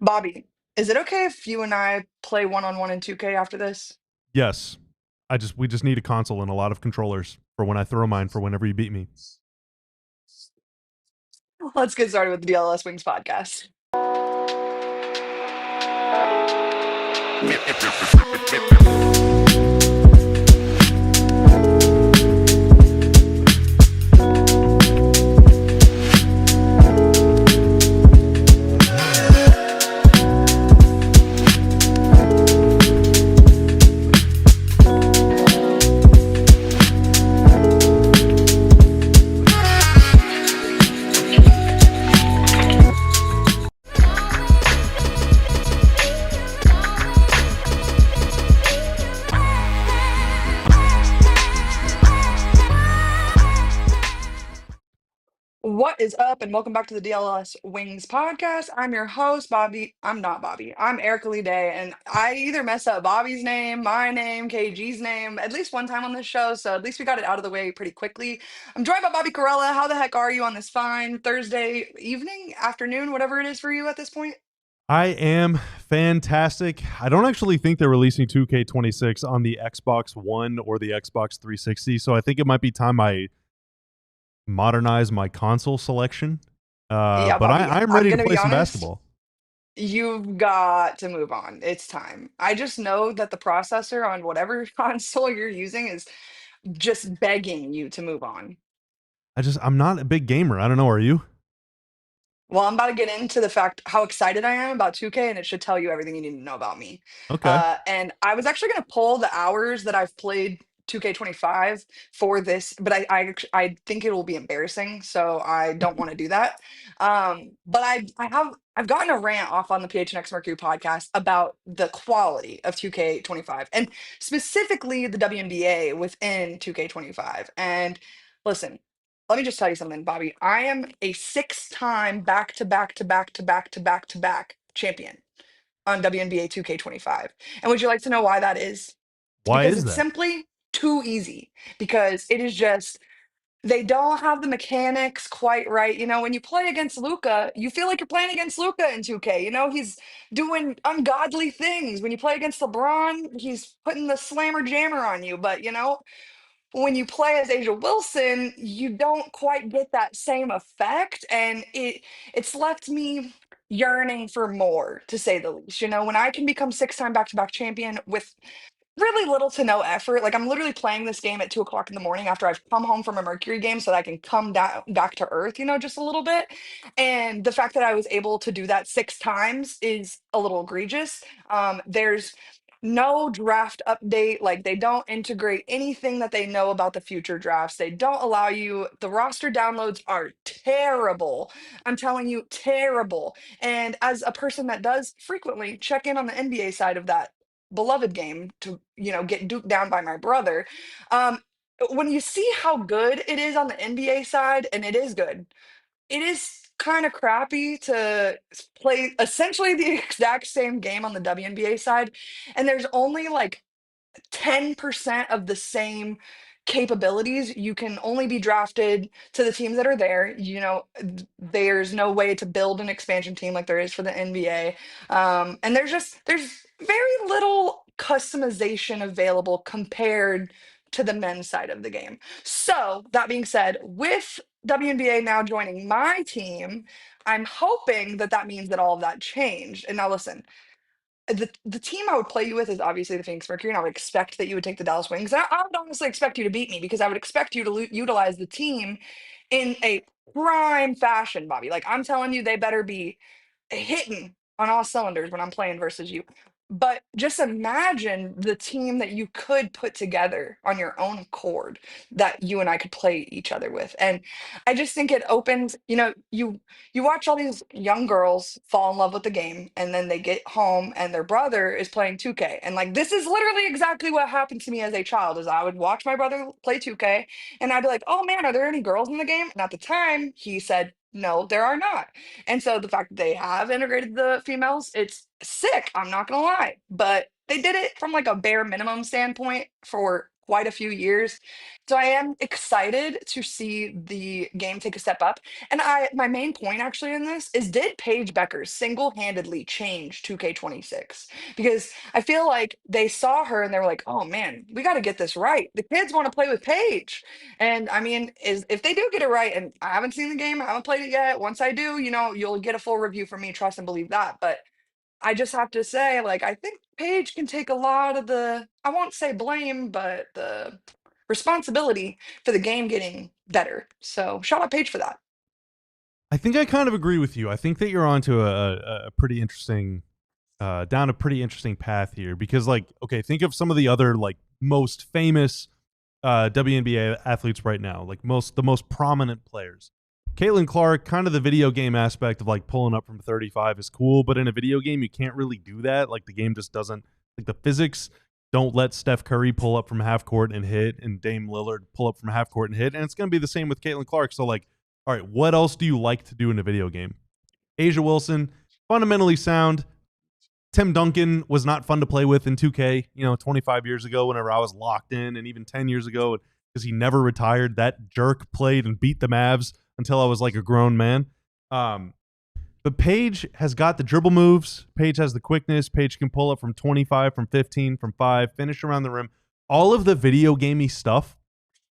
Bobby, is it okay if you and I play one-on-one in 2K after this? Yes. We just need a console and a lot of controllers for when I throw mine for whenever you beat me. Let's get started with the DLLS Wings podcast. What is up, and welcome back to the DLLS Wings podcast. I'm your host, Bobby. I'm not Bobby. I'm Erika Day, and I either mess up Bobby's name, my name, KG's name, at least one time on this show, so at least we got it out of the way pretty quickly. I'm joined by Bobby Karalla. How the heck are you on this fine Thursday evening, afternoon, whatever it is for you at this point? I am fantastic. I don't actually think they're releasing 2K26 on the Xbox One or the Xbox 360, so I think it might be time I modernize my console selection. Yeah, But Bobby, I'm I'm ready to gonna play be some honest. basketball. You've got to move on. It's time. I just know that the processor on whatever console you're using is just begging you to move on. I'm not a big gamer. I don't know. Are you? Well, I'm about to get into the fact how excited I am about 2K, and it should tell you everything you need to know about me. Okay. And I was actually going to pull the hours that I've played 2K25 for this, but I think it will be embarrassing, so I don't want to do that. But I've gotten a rant off on the PHNX Mercury podcast about the quality of 2K25 and specifically the WNBA within 2K25. And listen, let me just tell you something, Bobby. I am a six-time back-to-back-to-back-to-back-to-back champion on WNBA 2K25. And would you like to know why that is? Why Because is it's that? simply too easy. Because it is just they don't have the mechanics quite right. When you play against Luca, you feel like you're playing against Luca in 2K. He's doing ungodly things. When you play against LeBron, he's putting the slammer jammer on you. But when you play as Asia Wilson, you don't quite get that same effect, and it's left me yearning for more, to say the least. When I can become six-time back-to-back champion with really little to no effort, like I'm literally playing this game at 2 o'clock in the morning after I've come home from a Mercury game so that I can come down back to earth, just a little bit. And the fact that I was able to do that six times is a little egregious. There's no draft update. Like, they don't integrate anything that they know about the future drafts. They don't allow you, the roster downloads are terrible. I'm telling you, terrible. And as a person that does frequently check in on the NBA side of that beloved game to get duped down by my brother, um when you see how good it is on the NBA side, and it is good, it is kind of crappy to play essentially the exact same game on the WNBA side, and there's only like 10% of the same capabilities. You can only be drafted to the teams that are there. There's no way to build an expansion team like there is for the NBA. And there's very little customization available compared to the men's side of the game. So that being said, with WNBA now joining my team, I'm hoping that that means that all of that changed. And now listen, the team I would play you with is obviously the Phoenix Mercury, and I would expect that you would take the Dallas Wings. I would honestly expect you to beat me because I would expect you to utilize the team in a prime fashion, Bobby. Like, I'm telling you, they better be hitting on all cylinders when I'm playing versus you. But just imagine the team that you could put together on your own accord that you and I could play each other with. And I just think it opens, you watch all these young girls fall in love with the game, and then they get home and their brother is playing 2K. And like, this is literally exactly what happened to me as a child. Is I would watch my brother play 2K, and I'd be like, "Oh man, are there any girls in the game?" And at the time, he said, "No, there are not." And so the fact that they have integrated the females, it's sick. I'm not gonna lie, but they did it from like a bare minimum standpoint for quite a few years. So I am excited to see the game take a step up. And my main point actually in this is, did Paige Beckers single-handedly change 2K26? Because I feel like they saw her and they were like, "Oh man, we got to get this right. The kids want to play with Paige." And I mean, is if they do get it right, and I haven't seen the game, I haven't played it yet. Once I do, you'll get a full review from me, trust and believe that. But I just have to say, like, I think Paige can take a lot of the, I won't say blame, but the responsibility for the game getting better. So shout out Paige for that. I think I kind of agree with you. I think that you're onto a pretty interesting down a pretty interesting path here because, like, okay, think of some of the other like most famous WNBA athletes right now, like the most prominent players. Caitlin Clark, kind of the video game aspect of like pulling up from 35 is cool, but in a video game you can't really do that. Like the game just doesn't, like the physics don't let Steph Curry pull up from half court and hit, and Dame Lillard pull up from half court and hit, and it's going to be the same with Caitlin Clark. So like, all right, what else do you like to do in a video game? Asia Wilson, fundamentally sound. Tim Duncan was not fun to play with in 2K, 25 years ago whenever I was locked in, and even 10 years ago because he never retired. That jerk played and beat the Mavs until I was like a grown man. But Paige has got the dribble moves. Paige has the quickness. Paige can pull up from 25, from 15, from 5, finish around the rim. All of the video gamey stuff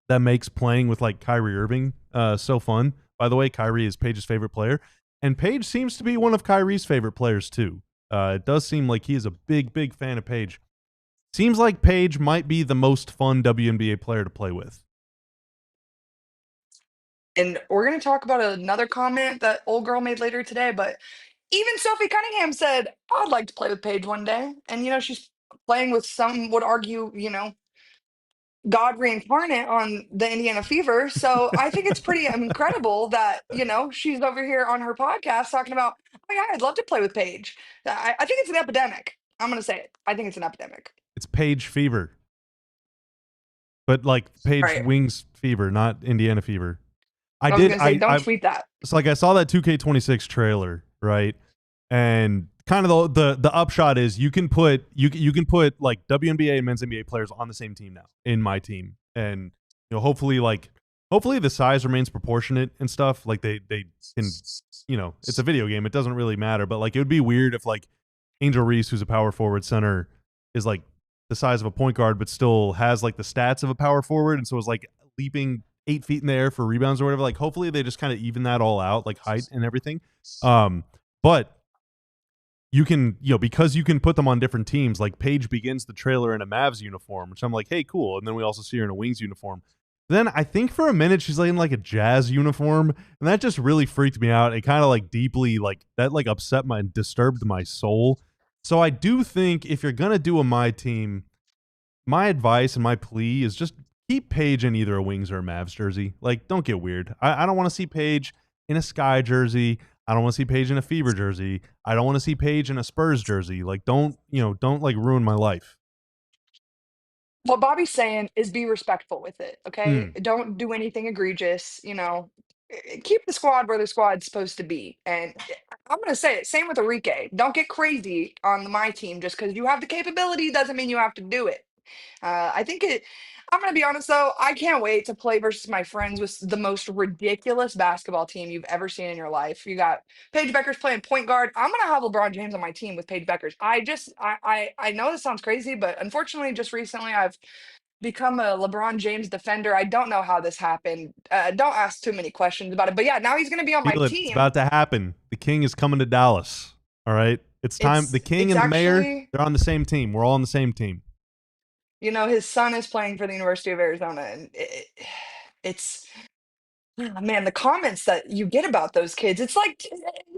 that makes playing with like Kyrie Irving so fun. By the way, Kyrie is Paige's favorite player, and Paige seems to be one of Kyrie's favorite players too. It does seem like he is a big, big fan of Paige. Seems like Paige might be the most fun WNBA player to play with. And we're going to talk about another comment that old girl made later today. But even Sophie Cunningham said, "I'd like to play with Paige one day." And, she's playing with, some would argue, God reincarnate on the Indiana Fever. So I think it's pretty incredible that, she's over here on her podcast talking about, "Oh yeah, I'd love to play with Paige." I think it's an epidemic. I'm going to say it. I think it's an epidemic. It's Paige fever, but like Paige Right. wings fever, not Indiana fever. I I was did. going to say, don't I tweet that. It's like I saw that 2K26 trailer, right? And kind of the upshot is you can put like WNBA and men's NBA players on the same team now in MyTEAM, and hopefully the size remains proportionate and stuff. Like they can, it's a video game, it doesn't really matter. But like it would be weird if like Angel Reese, who's a power forward center, is like the size of a point guard, but still has like the stats of a power forward, and so is like leaping 8 feet in the air for rebounds or whatever. Like hopefully they just kind of even that all out, like height and everything. But you can, because you can put them on different teams. Like Paige begins the trailer in a Mavs uniform, which I'm like, hey, cool. And then we also see her in a Wings uniform. Then I think for a minute she's like in like a Jazz uniform, and that just really freaked me out. It kind of like deeply like that like upset my and disturbed my soul. So I do think if you're gonna do a MyTEAM, my advice and my plea is just keep Paige in either a Wings or a Mavs jersey. Like, don't get weird. I don't want to see Paige in a Sky jersey. I don't want to see Paige in a Fever jersey. I don't want to see Paige in a Spurs jersey. Like, don't like ruin my life. What Bobby's saying is be respectful with it, okay? Mm. Don't do anything egregious, keep the squad where the squad's supposed to be. And I'm gonna say it, same with Erika. Don't get crazy on my team just because you have the capability doesn't mean you have to do it. I think it. I'm gonna be honest though. I can't wait to play versus my friends with the most ridiculous basketball team you've ever seen in your life. You got Paige Beckers playing point guard. I'm gonna have LeBron James on my team with Paige Beckers. I know this sounds crazy, but unfortunately, just recently I've become a LeBron James defender. I don't know how this happened. Don't ask too many questions about it. But yeah, now he's gonna be on my Feel it. It's team. about to happen. The King is coming to Dallas. All right. It's time. The King It's and the mayor, actually, they're on the same team. We're all on the same team. his son is playing for the University of Arizona, and it's oh, man, the comments that you get about those kids, it's like,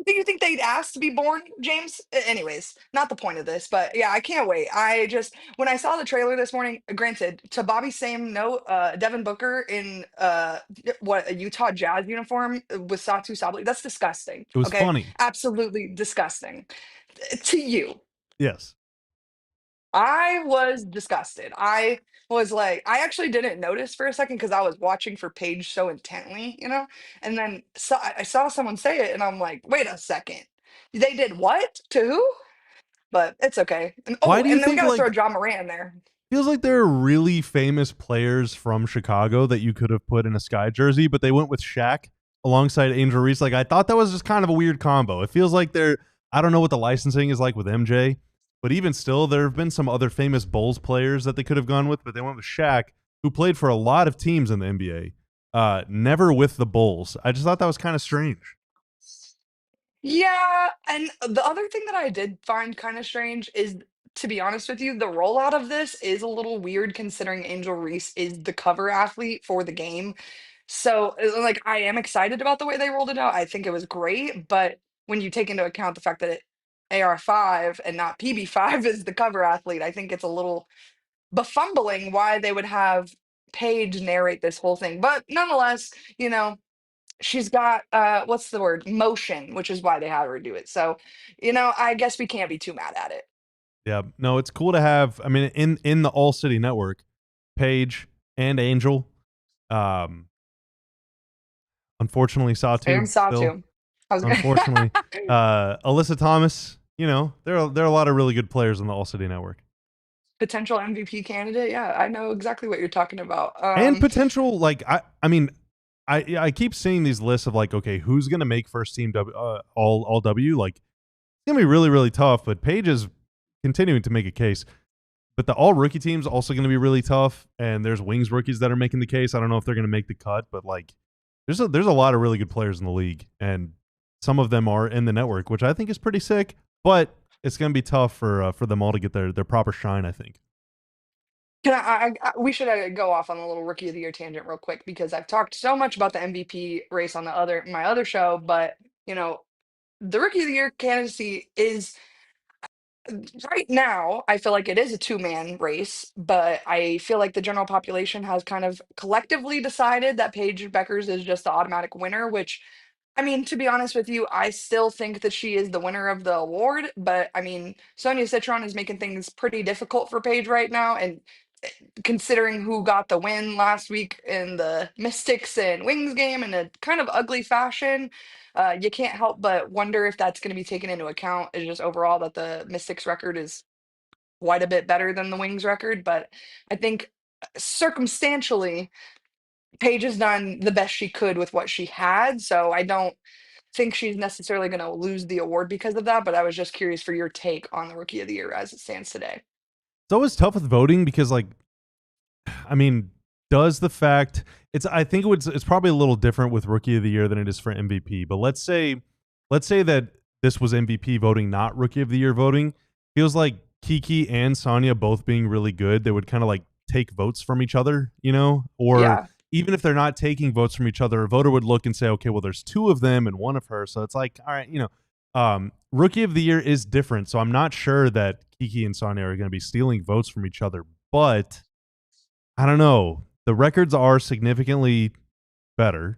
do you think they'd ask to be born, James? Anyways, not the point of this, but yeah, I can't wait. When I saw the trailer this morning, granted, to Bobby's same note, Devin Booker in what, a Utah Jazz uniform with Satu Sabli, that's disgusting. It was Okay, funny. absolutely disgusting. To you, Yes. I was disgusted. I was like, I actually didn't notice for a second because I was watching for Paige so intently. And then I saw someone say it, and I'm like, wait a second, they did what to who? But it's okay. And Why oh, do you and then we think got to throw like John Moran in there. feels like there are really famous players from Chicago that you could have put in a Sky jersey, but they went with Shaq alongside Angel Reese. Like I thought that was just kind of a weird combo. It feels like they're I don't know what the licensing is like with MJ, but even still, there have been some other famous Bulls players that they could have gone with, but they went with Shaq, who played for a lot of teams in the NBA. Never with the Bulls. I just thought that was kind of strange. Yeah, and the other thing that I did find kind of strange is, to be honest with you, the rollout of this is a little weird considering Angel Reese is the cover athlete for the game. So, like, I am excited about the way they rolled it out. I think it was great, but when you take into account the fact that AR5 and not PB5 is the cover athlete, I think it's a little befumbling why they would have Paige narrate this whole thing. But nonetheless, you know, she's got what's the word? Motion, which is why they had her do it. So, I guess we can't be too mad at it. Yeah, no, it's cool to have. I mean, in the All City Network, Paige and Angel. Um, unfortunately, Sam Satu still. Satu. I was gonna Unfortunately, Alyssa Thomas. You know, there are a lot of really good players in the All City Network, potential MVP candidate. Yeah, I know exactly what you're talking about. and potential like I mean, I keep seeing these lists of like, okay, who's gonna make first team all W? Like, it's gonna be really really tough. But Paige is continuing to make a case. But the all rookie team's also going to be really tough, and there's wings rookies that are making the case. I don't know if they're going to make the cut, but like there's a lot of really good players in the league, and some of them are in the network, which I think is pretty sick. But it's going to be tough for them all to get their proper shine. I think. Can we should go off on a little rookie of the year tangent real quick because I've talked so much about the MVP race on my other show, but you know, the rookie of the year candidacy is right now, I feel like it is a two-man race, but I feel like the general population has kind of collectively decided that Paige Beckers is just the automatic winner, which I mean, to be honest with you, I still think that she is the winner of the award, but I mean, Sonia Citron is making things pretty difficult for Paige right now, and considering who got the win last week in the Mystics and Wings game in a kind of ugly fashion, you can't help but wonder if that's going to be taken into account. Is just overall that the Mystics record is quite a bit better than the Wings record, but I think circumstantially, Paige has done the best she could with what she had. So I don't think she's necessarily going to lose the award because of that. But I was just curious for your take on the Rookie of the Year as it stands today. It's always tough with voting because like I mean, does the fact I think it's probably a little different with rookie of the year than it is for MVP. But let's say that this was MVP voting, not rookie of the year voting. Feels like Kiki and Sonya both being really good, they would kind of like take votes from each other, you know? Or Yeah. even if they're not taking votes from each other, a voter would look and say, okay, well, there's two of them and one of her. So it's like, all right, rookie of the year is different. So I'm not sure that Kiki and Sonya are going to be stealing votes from each other, but I don't know. The records are significantly better.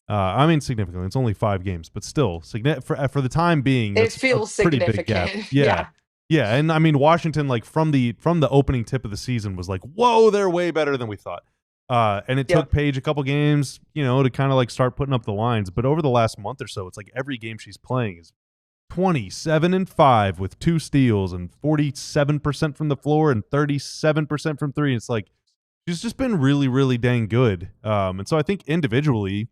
I mean, significantly. It's only 5 games, but still, for the time being, It that's a feels pretty big gap. significant. Yeah, Yeah. yeah. And I mean, Washington, like from the opening tip of the season, was like, whoa, they're way better than we thought. And it took Yep. Paige a couple games, to kind of like start putting up the lines. But over the last month or so, it's like every game she's playing is 27-5 with 2 steals and 47% from the floor and 37% from three. It's like she's just been really, really dang good. And so I think individually,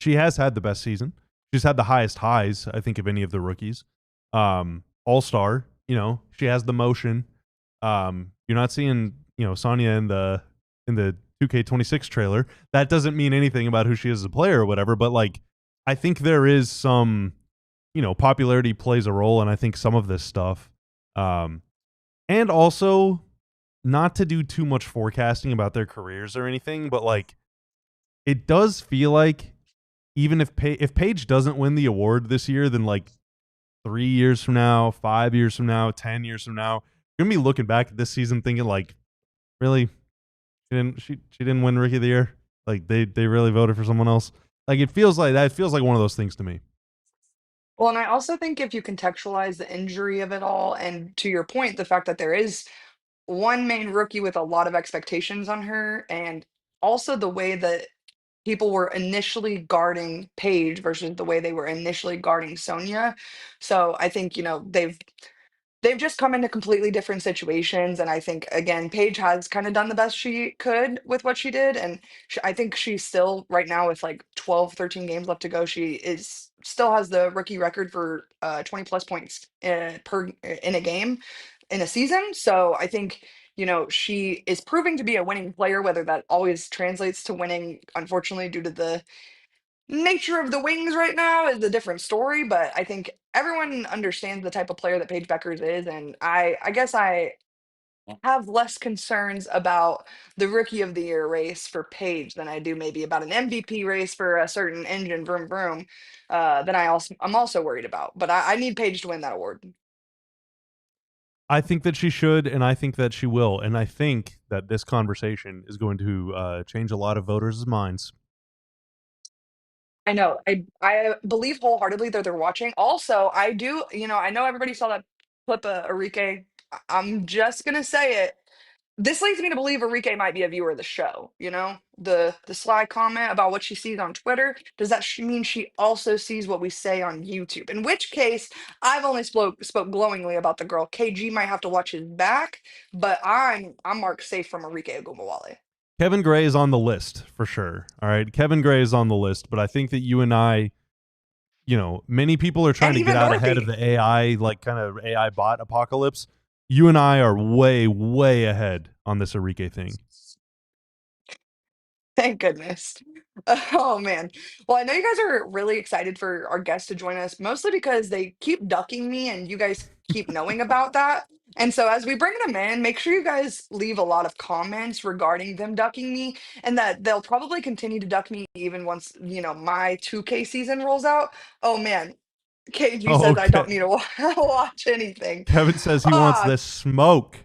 she has had the best season. She's had the highest highs, I think, of any of the rookies. All star, she has the motion. You're not seeing, Sonya in the 2K26 trailer. That doesn't mean anything about who she is as a player or whatever, but like I think there is some, popularity plays a role, and I think some of this stuff. And also not to do too much forecasting about their careers or anything, but like it does feel like even if Paige doesn't win the award this year, then like 3 years from now, 5 years from now, 10 years from now, you're gonna be looking back at this season thinking like, really, she didn't win Rookie of the Year. Like they really voted for someone else. Like it feels like that. It feels like one of those things to me. Well, and I also think if you contextualize the injury of it all, and to your point, the fact that there is one main rookie with a lot of expectations on her, and also the way that people were initially guarding Paige versus the way they were initially guarding Sonia. So I think, they've they've just come into completely different situations. And I think, again, Paige has kind of done the best she could with what she did. And I think she's still, right now, with like 12, 13 games left to go, she is still has the rookie record for 20 plus points in a game in a season. So I think, she is proving to be a winning player. Whether that always translates to winning, unfortunately, due to the nature of the Wings right now, is a different story. But I think everyone understands the type of player that Paige Beckers is, and I guess I have less concerns about the Rookie of the Year race for Paige than I do maybe about an MVP race for a certain engine, vroom vroom. Than I'm also worried about. But I need Paige to win that award. I think that she should, and I think that she will, and I think that this conversation is going to change a lot of voters' minds. I know. I believe wholeheartedly that they're watching. Also, I do, I know everybody saw that clip of Enrique. I'm just gonna say it. This leads me to believe Enrique might be a viewer of the show. The sly comment about what she sees on Twitter. Does that mean she also sees what we say on YouTube? In which case, I've only spoke glowingly about the girl. KG might have to watch his back, but I'm marked safe from Enrique Ogumawale. Kevin Gray is on the list for sure. All right. Kevin Gray is on the list, but I think that you and I, many people are trying And to get even out ahead of Dorothy. the AI, like kind of AI bot apocalypse. You and I are way, way ahead on this Enrique thing. Thank goodness. Oh man. Well, I know you guys are really excited for our guests to join us, mostly because they keep ducking me and you guys keep knowing about that. And so as we bring them in, make sure you guys leave a lot of comments regarding them ducking me, and that they'll probably continue to duck me even once, my 2K season rolls out. Oh man. KG Oh, says I okay. don't need to watch anything. Kevin says he wants Ah, this smoke.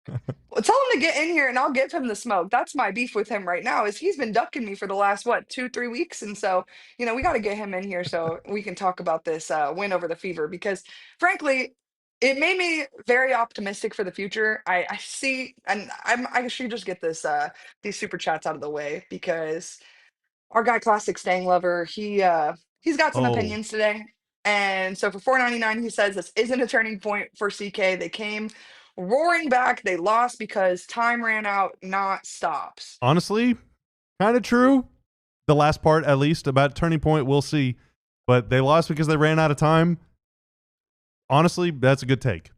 well, tell him to get in here and I'll give him the smoke. That's my beef with him right now, is he's been ducking me for the last, what, 2, 3 weeks. And so, we got to get him in here so we can talk about this win over the Fever, because frankly, it made me very optimistic for the future. I see, and I should just get these super chats out of the way, because our guy Classic Staying Lover, he's got some Oh, opinions today. And so for 4.99, he says this isn't a turning point for CK. They came roaring back. They lost because time ran out, not stops. honestly, kind of true. The last part, at least, about turning point, we'll see. But they lost because they ran out of time. Honestly, that's a good take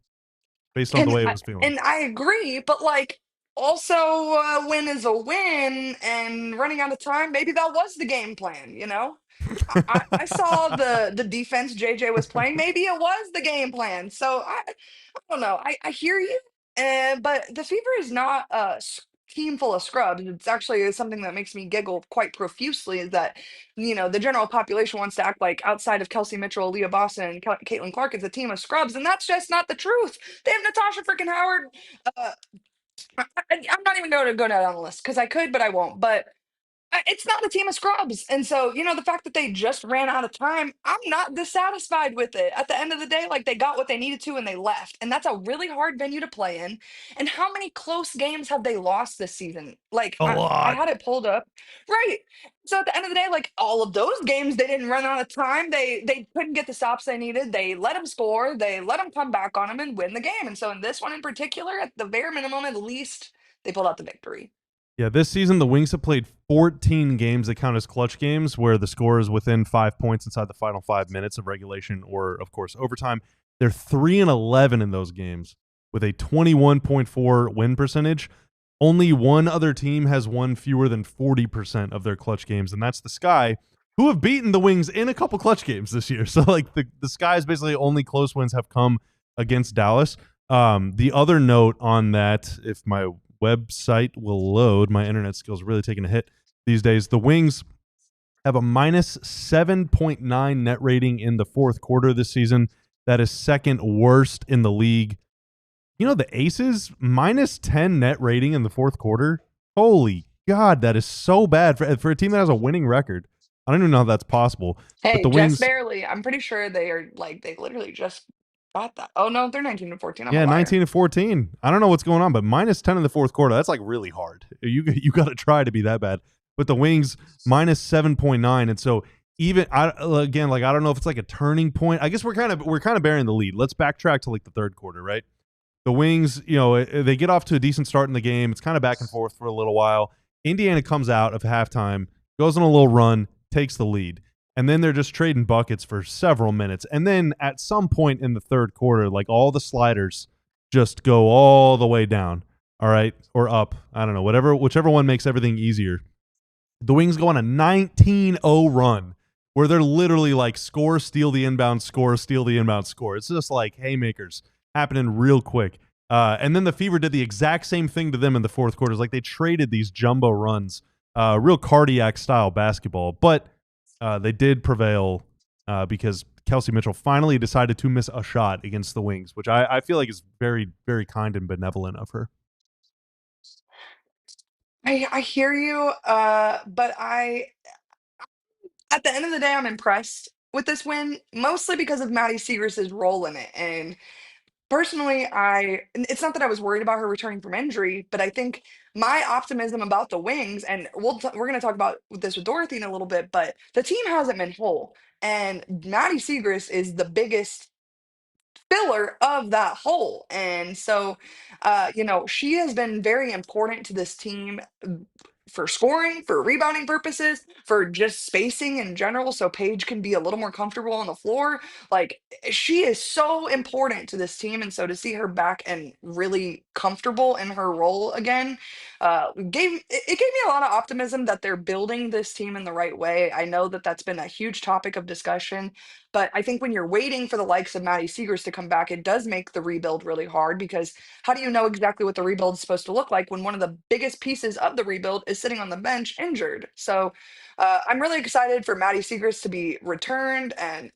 based on the And way it I, was feeling. and I agree, but like, also, a win is a win, and running out of time, maybe that was the game plan. I saw the defense JJ was playing. Maybe it was the game plan. So I don't know. I hear you, but the Fever is not a team full of scrubs. It's actually something that makes me giggle quite profusely. Is that the general population wants to act like outside of Kelsey Mitchell, Leah Boston, and Caitlin Clark is a team of scrubs, and that's just not the truth. They have Natasha freaking Howard. Uh, I'm not even going to go down the list because I could, but I won't. But it's not a team of scrubs. And so, the fact that they just ran out of time, I'm not dissatisfied with it. At the end of the day, like, they got what they needed to and they left. And that's a really hard venue to play in. And how many close games have they lost this season? Like, A I lot. had it pulled up. Right. So at the end of the day, like, all of those games, they didn't run out of time. They couldn't get the stops they needed. They let them score. They let them come back on them and win the game. And so in this one in particular, at the bare minimum, at least, they pulled out the victory. Yeah, this season the Wings have played 14 games that count as clutch games where the score is within 5 points inside the final 5 minutes of regulation or, of course, overtime. They're 3-11 in those games with a 21.4 win percentage. Only one other team has won fewer than 40% of their clutch games, and that's the Sky, who have beaten the Wings in a couple clutch games this year. So, like, the Sky's basically only close wins have come against Dallas. The other note on that, if my website will load. My internet skills really taking a hit these days. The Wings have a minus 7.9 net rating in the fourth quarter this season. That is second worst in the league. The Aces, minus 10 net rating in the fourth quarter. Holy God, that is so bad for a team that has a winning record. I don't even know how that's possible. But Hey, the just Wings, barely. I'm pretty sure they are like they literally just got that. Oh no, they're 19 and 14. I'm a yeah, liar. 19-14. I don't know what's going on, but minus 10 in the fourth quarter, that's like really hard. You got to try to be that bad. But the Wings, minus 7.9. And so even again, like, I don't know if it's like a turning point. I guess we're kind of bearing the lead. Let's backtrack to like the third quarter, right? The Wings, they get off to a decent start in the game. It's kind of back and forth for a little while. Indiana comes out of halftime, goes on a little run, takes the lead. And then they're just trading buckets for several minutes. And then at some point in the third quarter, like, all the sliders just go all the way down, all right? Or up. I don't know, whichever one makes everything easier. The Wings go on a 19-0 run where they're literally like score, steal the inbound, score, steal the inbound, score. It's just like haymakers happening real quick. And then the Fever did the exact same thing to them in the fourth quarter. It's like they traded these jumbo runs, real cardiac style basketball. But they did prevail because Kelsey Mitchell finally decided to miss a shot against the Wings, which I feel like is very, very kind and benevolent of her. I hear you, but I at the end of the day, I'm impressed with this win, mostly because of Maddy Siegrist's role in it. And personally, it's not that I was worried about her returning from injury, but I think my optimism about the Wings, and we're going to talk about this with Dorothy in a little bit, but the team hasn't been whole, and Maddy Siegrist is the biggest filler of that hole. And so, she has been very important to this team for scoring, for rebounding purposes, for just spacing in general, so Paige can be a little more comfortable on the floor. Like, she is so important to this team, and so to see her back and really comfortable in her role again, it gave me a lot of optimism that they're building this team in the right way. I know that that's been a huge topic of discussion, but I think when you're waiting for the likes of Maddy Siegrist to come back, it does make the rebuild really hard, because how do you know exactly what the rebuild is supposed to look like when one of the biggest pieces of the rebuild is sitting on the bench injured? So I'm really excited for Maddy Siegrist to be returned and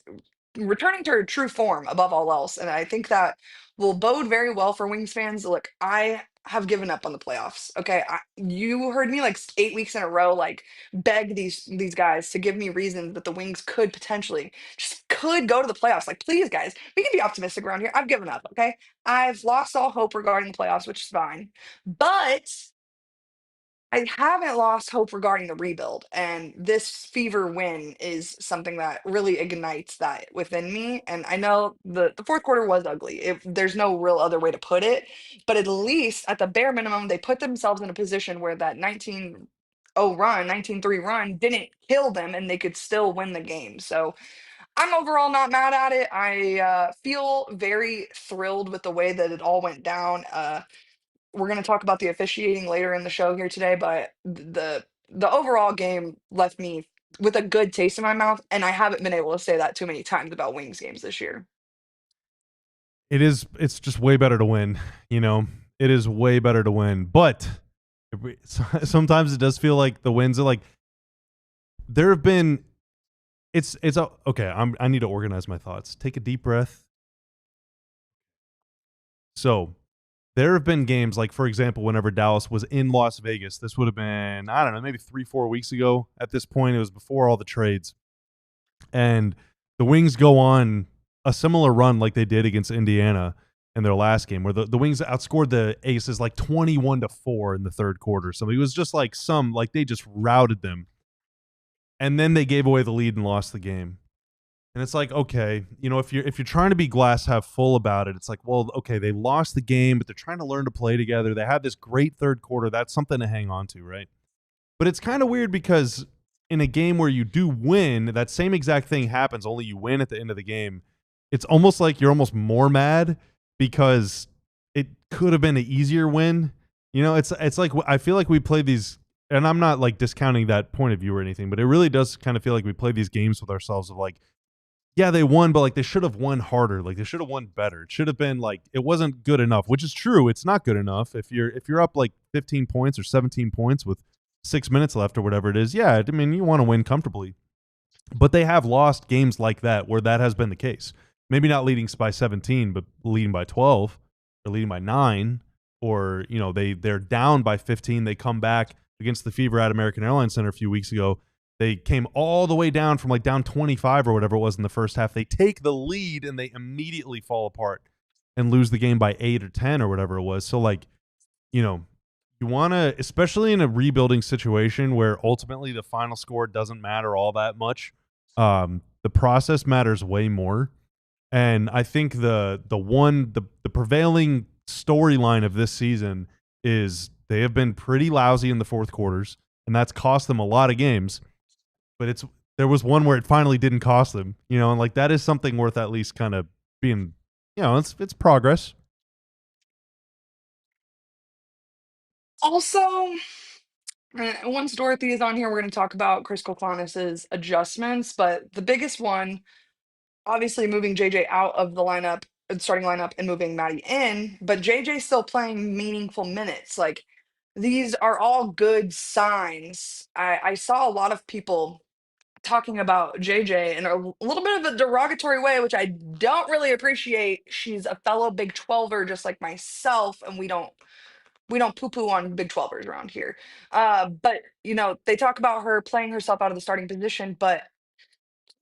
returning to her true form above all else. And I think that will bode very well for Wings fans. Look, I have given up on the playoffs. Okay, you heard me like 8 weeks in a row, like, beg these guys to give me reasons that the Wings could potentially just could go to the playoffs. Like, please, guys, we can be optimistic around here. I've given up. Okay, I've lost all hope regarding the playoffs, which is fine, but I haven't lost hope regarding the rebuild, and this Fever win is something that really ignites that within me. And I know the fourth quarter was ugly. There's no real other way to put it, but at least at the bare minimum, they put themselves in a position where that 19-3 run didn't kill them, and they could still win the game. So I'm overall not mad at it. I feel very thrilled with the way that it all went down. We're going to talk about the officiating later in the show here today, but the overall game left me with a good taste in my mouth, and I haven't been able to say that too many times about Wings games this year. It's just way better to win, you know. It is way better to win, but sometimes it does feel like the wins are like there have been okay, I need to organize my thoughts. Take a deep breath. So, there have been games like, for example, whenever Dallas was in Las Vegas, this would have been, I don't know, maybe 3-4 weeks ago at this point. It was before all the trades. And the Wings go on a similar run like they did against Indiana in their last game, where the Wings outscored the Aces like 21-4 in the third quarter. So it was just like they just routed them. And then they gave away the lead and lost the game. And it's like, okay, if you're trying to be glass half full about it, it's like, well, okay, they lost the game, but they're trying to learn to play together. They had this great third quarter. That's something to hang on to, right? But it's kind of weird because in a game where you do win, that same exact thing happens, only you win at the end of the game. It's almost like you're almost more mad because it could have been an easier win. It's like I feel like we play these, and I'm not like discounting that point of view or anything, but it really does kind of feel like we play these games with ourselves of like, yeah, they won, but like they should have won harder. Like they should have won better. It should have been like it wasn't good enough, which is true. It's not good enough. If you're up like 15 points or 17 points with 6 minutes left or whatever it is, yeah, I mean you want to win comfortably. But they have lost games like that where that has been the case. Maybe not leading by 17, but leading by 12 or leading by 9, or they're down by 15. They come back against the Fever at American Airlines Center a few weeks ago. They came all the way down from like down 25 or whatever it was in the first half. They take the lead and they immediately fall apart and lose the game by 8 or 10 or whatever it was. So like, you want to, especially in a rebuilding situation where ultimately the final score doesn't matter all that much, The process matters way more. And I think the prevailing storyline of this season is they have been pretty lousy in the fourth quarters, and that's cost them a lot of games. But there was one where it finally didn't cost them, and like that is something worth at least kind of being, it's progress. Also, once Dorothy is on here, we're going to talk about Chris Koclanes' adjustments. But the biggest one, obviously, moving JJ out of the lineup, starting lineup, and moving Maddie in. But JJ still playing meaningful minutes. Like these are all good signs. I saw a lot of people talking about JJ in a little bit of a derogatory way, which I don't really appreciate. She's a fellow Big 12er just like myself, and we don't poo-poo on Big 12ers around here. But they talk about her playing herself out of the starting position, but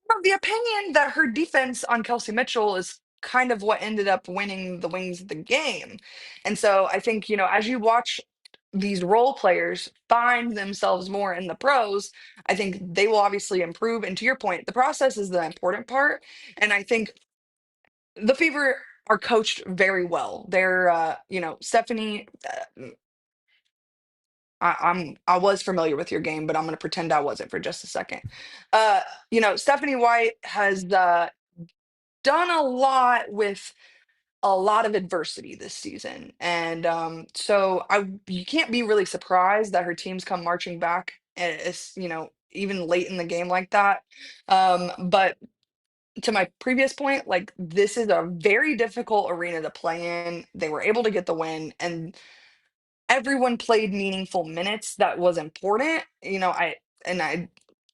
I'm of the opinion that her defense on Kelsey Mitchell is kind of what ended up winning the Wings the game. And so I think, as you watch these role players find themselves more in the pros, I think they will obviously improve. And to your point, the process is the important part. And I think the Fever are coached very well. They're, Stephanie. I was familiar with your game, but I'm going to pretend I wasn't for just a second. Stephanie White has done a lot with a lot of adversity this season, and so you can't be really surprised that her teams come marching back. And it's even late in the game like that. But to my previous point, like this is a very difficult arena to play in. They were able to get the win, and everyone played meaningful minutes that was important. I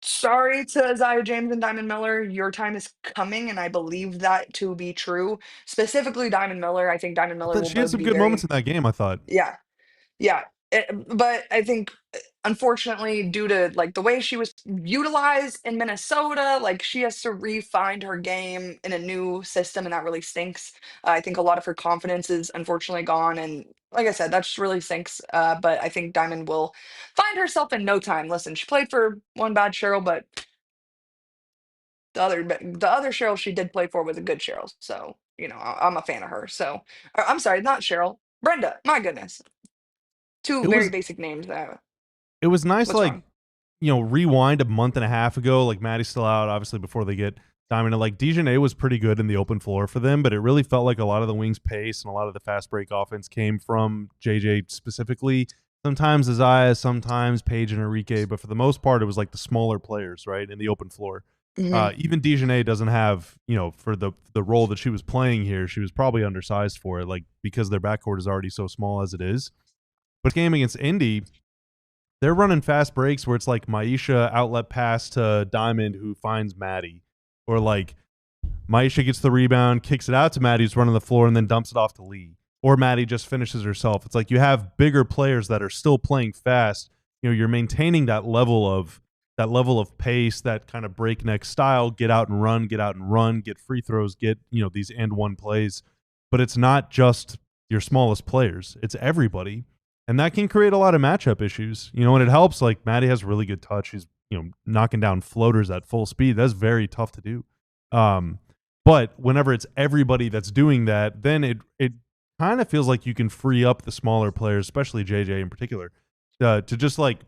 sorry to Isaiah James and Diamond Miller, your time is coming, and I believe that to be true. Specifically Diamond Miller. I think Diamond I Miller thought will she had both some be good moments very, in that game, I thought. yeah, yeah. But I think unfortunately, due to like the way she was utilized in Minnesota, like she has to re-find her game in a new system, and that really stinks. I think a lot of her confidence is unfortunately gone, and like I said, that just really stinks. But I think Diamond will find herself in no time. Listen, she played for one bad Cheryl, but the other Cheryl she did play for was a good Cheryl. So I'm a fan of her. So I'm sorry, not Cheryl, Brenda. My goodness, two It very was basic names. it was nice, What's like, wrong? rewind a month and a half ago, like Maddie's still out, obviously, before they get Diamond. Like Dijonay was pretty good in the open floor for them, but it really felt like a lot of the Wings' pace and a lot of the fast break offense came from JJ specifically. Sometimes Isaiah, sometimes Paige and Erika, but for the most part, it was like the smaller players, right, in the open floor. Mhm. Even Dijonay doesn't have, for the role that she was playing here, she was probably undersized for it, like because their backcourt is already so small as it is. But game against Indy, they're running fast breaks where it's like Maisha outlet pass to Diamond who finds Maddie. Or like Maisha gets the rebound, kicks it out to Maddie who's running the floor, and then dumps it off to Lee. Or Maddie just finishes herself. It's like you have bigger players that are still playing fast. You're maintaining that level of pace, that kind of breakneck style, get out and run, get free throws, get, these and one plays. But it's not just your smallest players. It's everybody. And that can create a lot of matchup issues. And it helps, like Maddie has really good touch. She's, knocking down floaters at full speed. That's very tough to do. But whenever it's everybody that's doing that, then it kind of feels like you can free up the smaller players, especially JJ in particular, to just like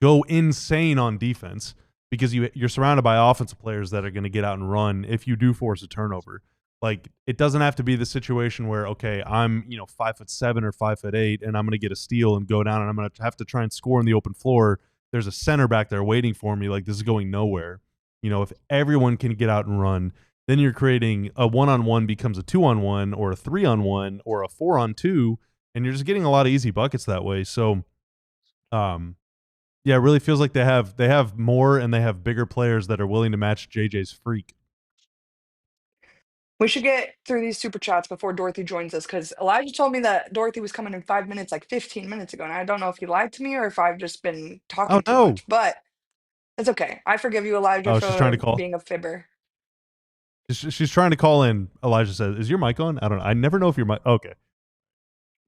go insane on defense because you're surrounded by offensive players that are going to get out and run if you do force a turnover. Like it doesn't have to be the situation where, okay, I'm 5'7" or 5'8", and I'm going to get a steal and go down, and I'm going to have to try and score in the open floor. There's a center back there waiting for me. Like this is going nowhere. If everyone can get out and run, then you're creating a 1-on-1 becomes a 2-on-1 or a 3-on-1 or a 4-on-2, and you're just getting a lot of easy buckets that way. So, yeah, it really feels like they have more and they have bigger players that are willing to match JJ's freak. We should get through these super chats before Dorothy joins us because Elijah told me that Dorothy was coming in 5 minutes, like 15 minutes ago. And I don't know if he lied to me or if I've just been Oh talking too no! much, but it's okay. I forgive you, Elijah, Oh, she's trying to for call. being a fibber. She's trying to call in. Elijah says, "Is your mic on?" I don't know. I never know if your mic. Okay,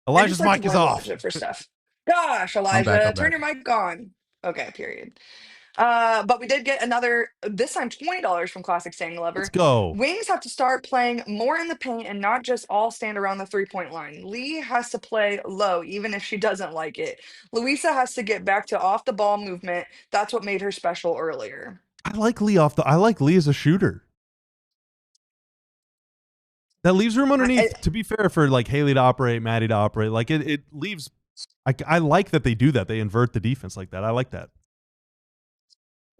I just Elijah's like to mic is blame off. Elijah for stuff. Gosh, I'm back. Elijah, I'm turn back. your mic on. Okay, period. But we did get another, this time $20 from Classic Staying Let's Lover. go. Wings have to start playing more in the paint and not just all stand around the 3 point line. Lee has to play low, even if she doesn't like it. Louisa has to get back to off the ball movement. That's what made her special earlier. I like Lee as a shooter. That leaves room I, underneath, to be fair, for like Haley to operate, Maddy to operate. Like it leaves. I like that they do that. They invert the defense like that. I like that.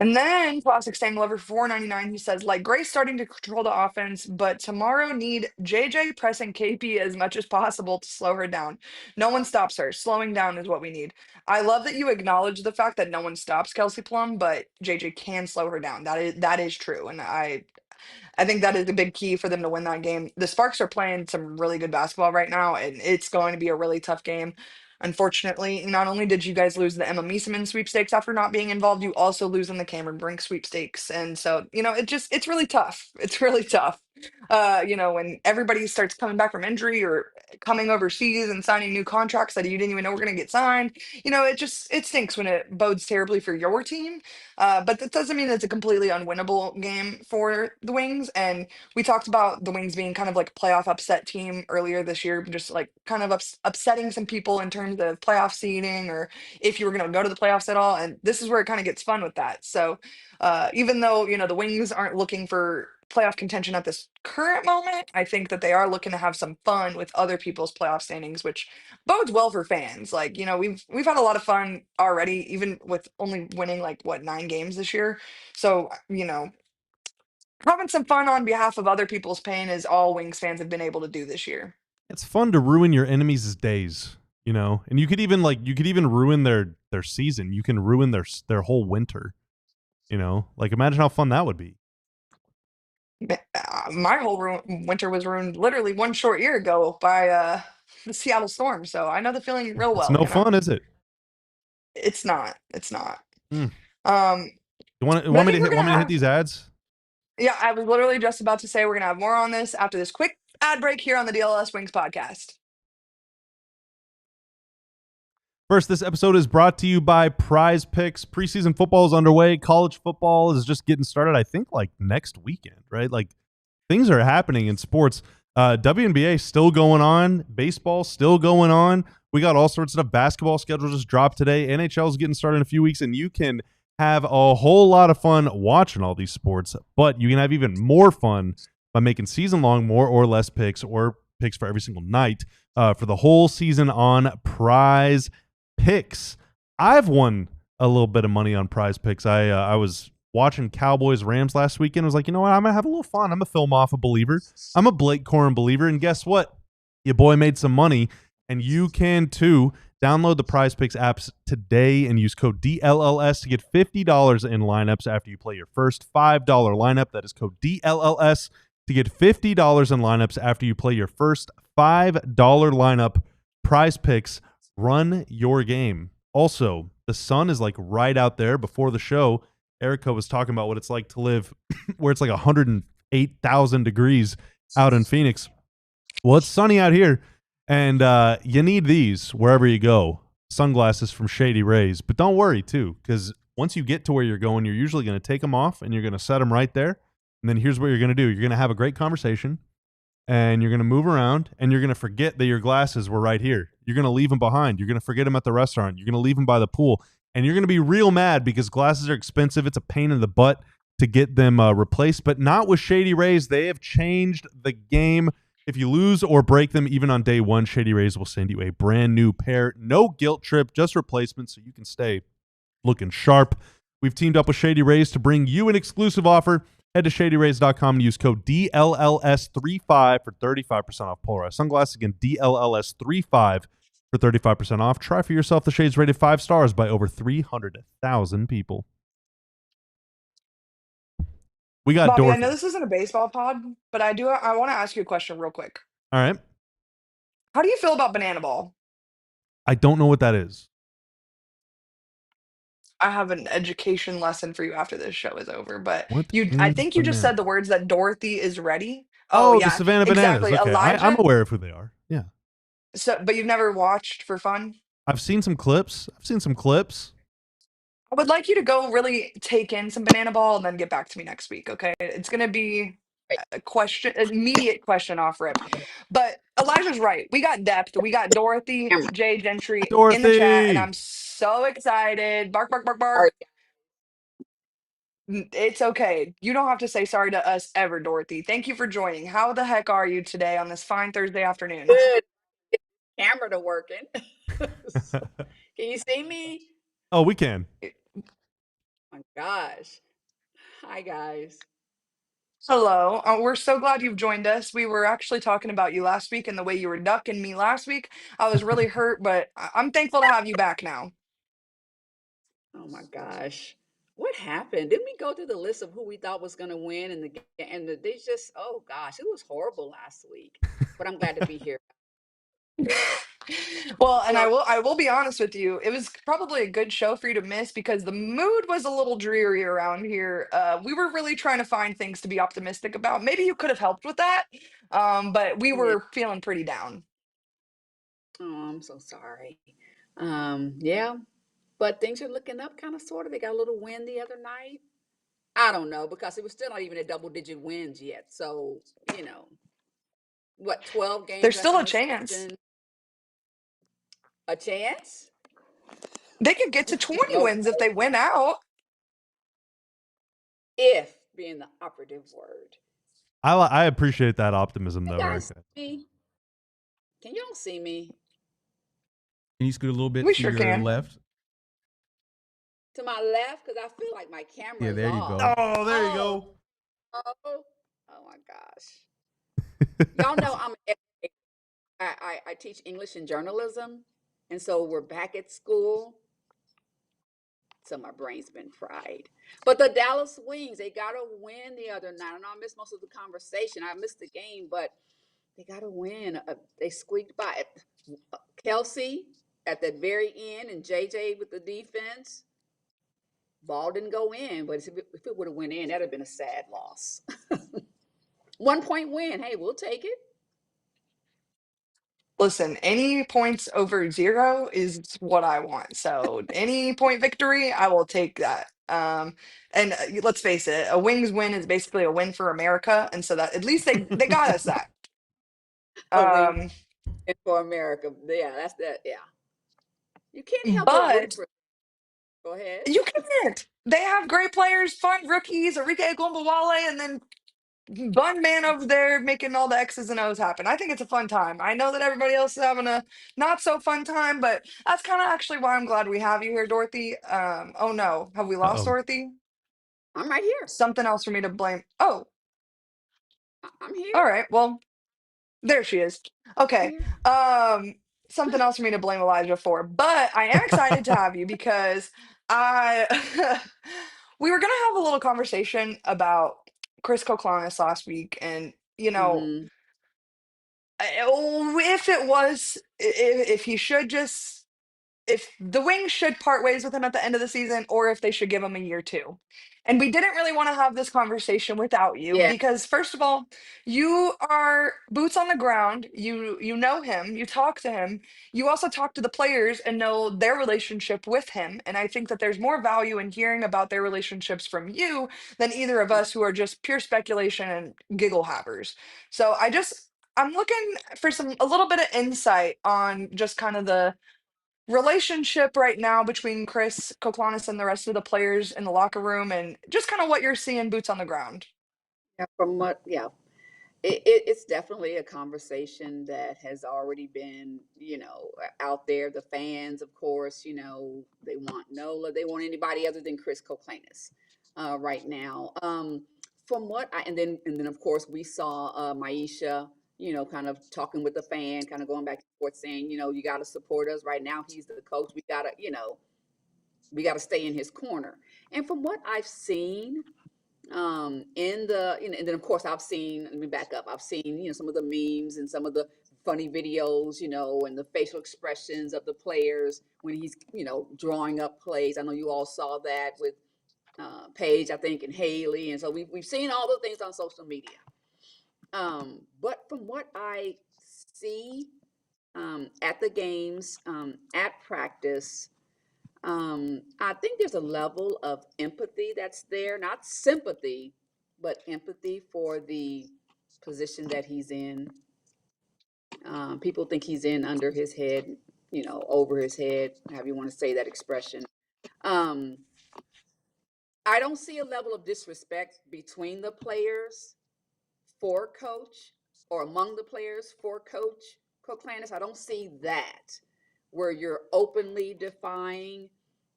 And then Classic Staying Lover 499, he says, like Grace starting to control the offense, but tomorrow need JJ pressing KP as much as possible to slow her down. No one stops her. Slowing down is what we need. I love that you acknowledge the fact that no one stops Kelsey Plum, but JJ can slow her down. That is true. And I think that is a big key for them to win that game. The Sparks are playing some really good basketball right now, and it's going to be a really tough game. Unfortunately, not only did you guys lose the Emma Meeseman sweepstakes after not being involved, you also lose in the Cameron Brink sweepstakes. And so, it's really tough. It's really tough. When everybody starts coming back from injury or coming overseas and signing new contracts that you didn't even know were going to get signed, it stinks when it bodes terribly for your team. But that doesn't mean it's a completely unwinnable game for the Wings. And we talked about the Wings being kind of like a playoff upset team earlier this year, just like kind of upsetting some people in terms of playoff seeding or if you were going to go to the playoffs at all. And this is where it kind of gets fun with that. So even though, the Wings aren't looking for playoff contention at this current moment, I think that they are looking to have some fun with other people's playoff standings, which bodes well for fans. Like, we've had a lot of fun already, even with only winning like what 9 games this year. So, having some fun on behalf of other people's pain is all Wings fans have been able to do this year. It's fun to ruin your enemies' days, and you could even ruin their season. You can ruin their whole winter. Like imagine how fun that would be. My whole winter was ruined literally one short year ago by the Seattle Storm. So I know the feeling real It's well. no fun, is it? It's not. It's not. Hmm. Um, You want but I me to think we're hit gonna want me to hit have. these ads? Yeah, I was literally just about to say we're gonna have more on this after this quick ad break here on the DLS Wings podcast. First, this episode is brought to you by Prize Picks. Preseason football is underway. College football is just getting started, I think, like next weekend, right? Like things are happening in sports. WNBA still going on. Baseball still going on. We got all sorts of stuff. Basketball schedule just dropped today. NHL is getting started in a few weeks, and you can have a whole lot of fun watching all these sports, but you can have even more fun by making season-long more or less picks or picks for every single night for the whole season on Prize Picks. I've won a little bit of money on Prize Picks. I was watching Cowboys Rams last weekend. I was like, you know what? I'm gonna have a little fun. I'm a film off a believer. I'm a Blake Corum believer, and guess what? Your boy made some money, and you can too. Download the Prize Picks apps today and use code DLLS to get $50 in lineups after you play your first $5 lineup. That is code DLLS to get $50 in lineups after you play your first $5 lineup. Prize Picks, run your game. Also, the sun is like right out there. Before the show, Erika was talking about what it's like to live where it's like 108,000 degrees out in Phoenix. Well, it's sunny out here, and you need these wherever you go. Sunglasses from Shady Rays. But don't worry, too, because once you get to where you're going, you're usually going to take them off, and you're going to set them right there. And then here's what you're going to do. You're going to have a great conversation, and you're going to move around, and you're going to forget that your glasses were right here. You're going to leave them behind. You're going to forget them at the restaurant. You're going to leave them by the pool, and you're going to be real mad because glasses are expensive. It's a pain in the butt to get them replaced, but not with Shady Rays. They have changed the game. If you lose or break them even on day one, Shady Rays will send you a brand new pair. No guilt trip, just replacements so you can stay looking sharp. We've teamed up with Shady Rays to bring you an exclusive offer. Head to shadyrays.com and use code DLLS35 for 35% off polarized sunglasses. Again, DLLS35 for 35% off. Try for yourself. The shades rated 5 stars by over 300,000 people. We got Bobby, I Dorothy. know this isn't a baseball pod, but I want to ask you a question real quick. All right. How do you feel about banana ball? I don't know what that is. I have an education lesson for you after this show is over, but What I is think you just banana? said the words that Dorothy is ready. Oh Oh, the yeah, Savannah Bananas. exactly. Okay. I'm Elijah. aware of who they are. Yeah. So, but you've never watched for fun? I've seen some clips. I would like you to go really take in some banana ball and then get back to me next week. Okay. It's going to be Right. a question, immediate question off rip. But Elijah's right. We got depth. We got Dorothy Camera. J Gentry in the chat, and Dorothy. I'm so excited. Bark, bark, bark, All right. bark. It's okay. You don't have to say sorry to us ever, Dorothy. Thank you for joining. How the heck are you today on this fine Thursday afternoon? Good. Camera to working. So, can you see me? Oh, we can. Oh my gosh. Hi guys. Hello. We're so glad you've joined us. We were actually talking about you last week and the way you were ducking me last week. I was really hurt, but I'm thankful to have you back now. Oh my gosh. What happened? Didn't we go through the list of who we thought was going to win and they just, oh gosh, it was horrible last week. But I'm glad to be here. Well, and So, I will be honest with you. It was probably a good show for you to miss because the mood was a little dreary around here. We were really trying to find things to be optimistic about. Maybe you could have helped with that. But we yeah. were feeling pretty down. Oh, I'm so sorry. Yeah, but things are looking up kind of sort of. They got a little win the other night. I don't know because it was still not even a double digit wins yet. So, you know, what, 12 games There's left still in a the chance. season? A chance? They could get to 20 No, wins if they win out. if being the operative word. I appreciate that optimism, You though, guys Erika. see me? Can you all see me? Can you scoot a little bit We to sure your can. left? To my left? Because I feel like my camera Yeah, is there you off. go. Oh, there you Oh, go. oh, oh my gosh. Y'all know I teach English and journalism. And so we're back at school. So my brain's been fried. But the Dallas Wings, they got to win the other night. I know I missed most of the conversation. I missed the game, but they got to win. They squeaked by it. Kelsey at the very end and JJ with the defense. Ball didn't go in, but if it would have went in, that'd have been a sad loss. 1 point win. Hey, we'll take it. Listen, any points over 0 is what I want. So any point victory, I will take that. And let's face it, a Wings win is basically a win for America, and so that at least they got us that. A win Um, for America. Yeah, that's that. Yeah. You can't help but root but for. Go ahead. you can't. They have great players, fun rookies, Erika Ekwumbawale, and then Bun Man over there making all the X's and O's happen. I think it's a fun time. I know that everybody else is having a not so fun time, but that's kind of actually why I'm glad we have you here, Dorothy. Oh no, have we lost Uh-oh. Dorothy? I'm right here. Something else for me to blame. Oh, I'm here. all right. Well, there she is. I'm Okay. here. Um, something else for me to blame Elijah for. But I am excited to have you because I we were gonna have a little conversation about Chris Koclanes last week, and Mm-hmm. if it was if he should just if the Wings should part ways with him at the end of the season or if they should give him a year two. And we didn't really want to have this conversation without you Yeah. because first of all, you are boots on the ground. You know him, you talk to him. You also talk to the players and know their relationship with him. And I think that there's more value in hearing about their relationships from you than either of us who are just pure speculation and giggle havers. So I'm looking for some a little bit of insight on just kind of the relationship right now between Chris Koclanes and the rest of the players in the locker room and just kind of what you're seeing boots on the ground. Yeah, from what, yeah, it's definitely a conversation that has already been, out there. The fans, of course, they want Nola. They want anybody other than Chris Koclanes right now. And then of course we saw Maisha, kind of talking with the fan, kind of going back and forth, saying, you got to support us right now. He's the coach. We got to stay in his corner. And from what I've seen, and then of course I've seen, let me back up, I've seen, some of the memes and some of the funny videos, and the facial expressions of the players when he's, drawing up plays. I know you all saw that with Paige, I think, and Haley. And so we've seen all the things on social media. But from what I see at the games, at practice, I think there's a level of empathy that's there, not sympathy, but empathy for the position that he's in. People think he's in under his head, over his head, however you want to say that expression. Um, I don't see a level of disrespect between the players for coach or among the players for Coach Koclanes. I don't see that where you're openly defying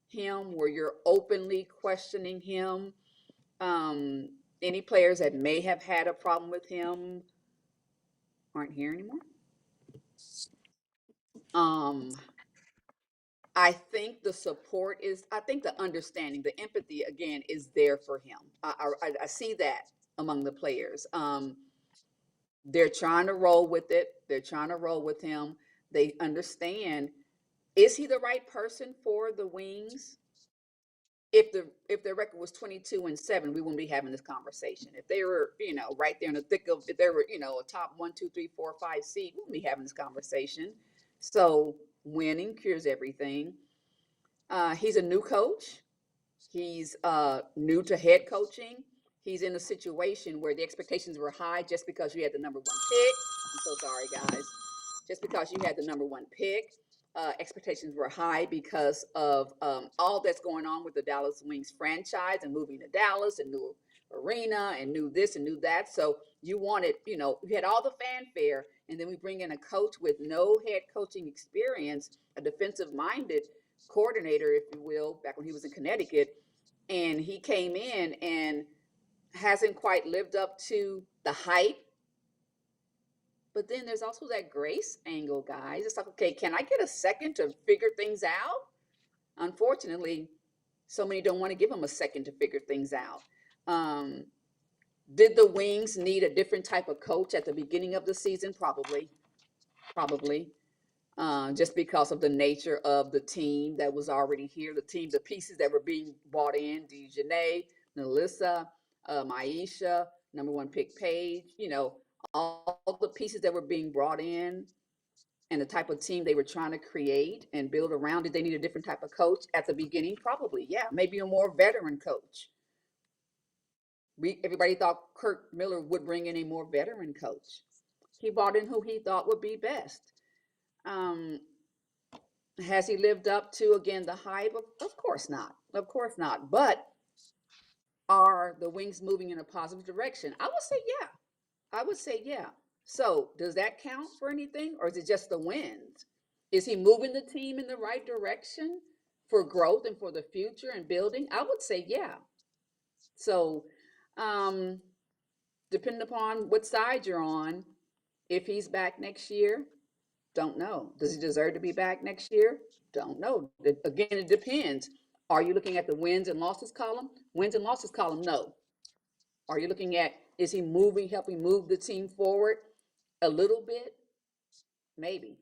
him, where you're openly questioning him. Any players that may have had a problem with him aren't here anymore. I think the support is, I think the understanding, the empathy again is there for him. I see that among the players. They're trying to roll with it. They're trying to roll with him. They understand, is he the right person for the Wings? If their record was 22-7, we wouldn't be having this conversation. If they were, right there in the thick of, if they were, a top 1, 2, 3, 4, 5 seed, we wouldn't be having this conversation. So winning cures everything. He's a new coach. He's new to head coaching. He's in a situation where the expectations were high just because you had the number 1 pick. I'm so sorry, guys. Just because you had the number 1 pick, expectations were high because of all that's going on with the Dallas Wings franchise and moving to Dallas and new arena and new this and new that. So you wanted, you had all the fanfare, and then we bring in a coach with no head coaching experience, a defensive-minded coordinator, if you will, back when he was in Connecticut, and he came in and hasn't quite lived up to the hype. But then there's also that grace angle, guys. It's like, okay, can I get a second to figure things out? Unfortunately, so many don't want to give him a second to figure things out. Did the Wings need a different type of coach at the beginning of the season? Probably. Just because of the nature of the team that was already here, the pieces that were being brought in, Dejanay, Melissa, Maisha, number 1 pick Paige, all the pieces that were being brought in and the type of team they were trying to create and build around. Did they need a different type of coach at the beginning? Probably, yeah. Maybe a more veteran coach. Everybody thought Kurt Miller would bring in a more veteran coach. He brought in who he thought would be best. Has he lived up to, again, the hype? Of course not. Of course not. But are the Wings moving in a positive direction? I would say yeah. So does that count for anything, or is it just the wins? Is he moving the team in the right direction for growth and for the future and building? I would say yeah. So depending upon what side you're on, if he's back next year, don't know. Does he deserve to be back next year? Don't know. Again, it depends. Are you looking at the wins and losses column? Wins and losses column, no. Are you looking at, is he helping move the team forward a little bit? Maybe.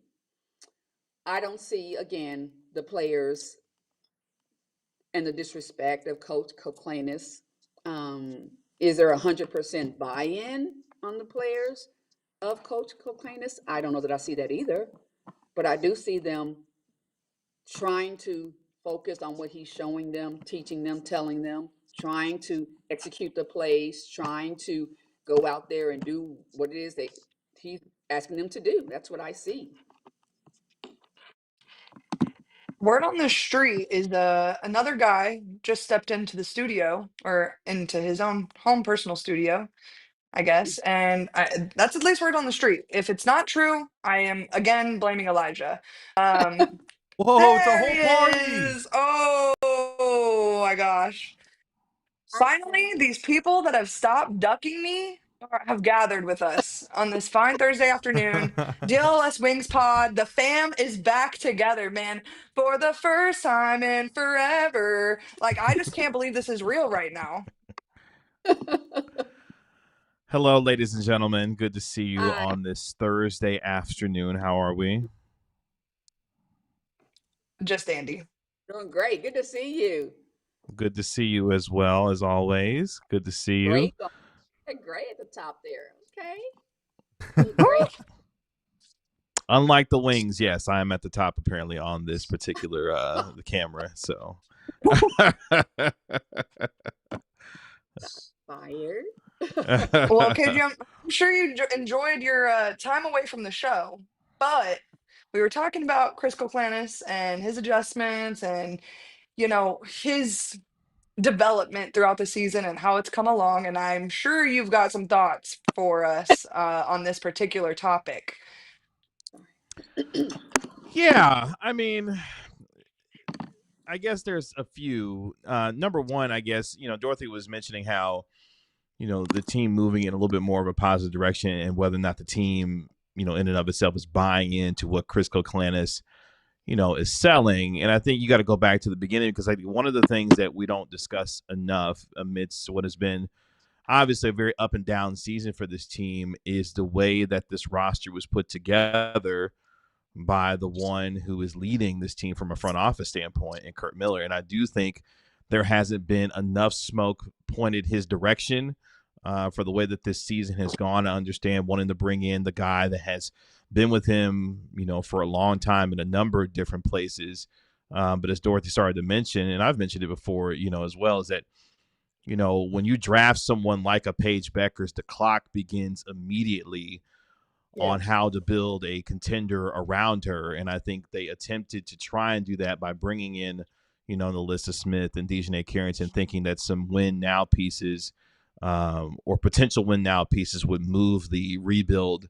I don't see, again, the players and the disrespect of Coach Koclanes. Is there 100% buy-in on the players of Coach Koclanes? I don't know that I see that either, but I do see them trying to focus on what he's showing them, teaching them, telling them, trying to execute the plays, trying to go out there and do what it is that he's asking them to do. That's what I see. Word on the street is another guy just stepped into the studio, or into his own home personal studio, I guess. And that's at least word on the street. If it's not true, I am again blaming Elijah. Whoa, it's a There whole he party. is. Oh my gosh. Finally, these people that have stopped ducking me have gathered with us on this fine Thursday afternoon. DLLS Wings Pod. The fam is back together, man, for the first time in forever. Like, I just can't believe this is real right now. Hello, ladies and gentlemen. Good to see you Hi. on this Thursday afternoon. How are we? Just Andy. Doing great. Good to see you. Good to see you as well, as always. Good to see you. Great. Gray at the top there. Okay. Great. Unlike the wings, yes, I am at the top apparently on this particular the camera. So Fired. Well, KG, I'm sure you enjoyed your time away from the show, but we were talking about Chris Koclanes and his adjustments and, his development throughout the season and how it's come along. And I'm sure you've got some thoughts for us on this particular topic. yeah, I mean, I guess there's a few. Number one, I guess, Dorothy was mentioning how, the team moving in a little bit more of a positive direction and whether or not the team, in and of itself is buying into what Chris Koclanes, is selling. And I think you got to go back to the beginning because I think one of the things that we don't discuss enough amidst what has been obviously a very up and down season for this team is the way that this roster was put together by the one who is leading this team from a front office standpoint and Curt Miller. And I do think there hasn't been enough smoke pointed his direction for the way that this season has gone. I understand wanting to bring in the guy that has been with him, for a long time in a number of different places. But as Dorothy started to mention, and I've mentioned it before, as well, is that, when you draft someone like a Paige Beckers, the clock begins immediately on how to build a contender around her. And I think they attempted to try and do that by bringing in, Alyssa Smith and Dejanay Carrington, thinking that some win now pieces or potential win now pieces would move the rebuild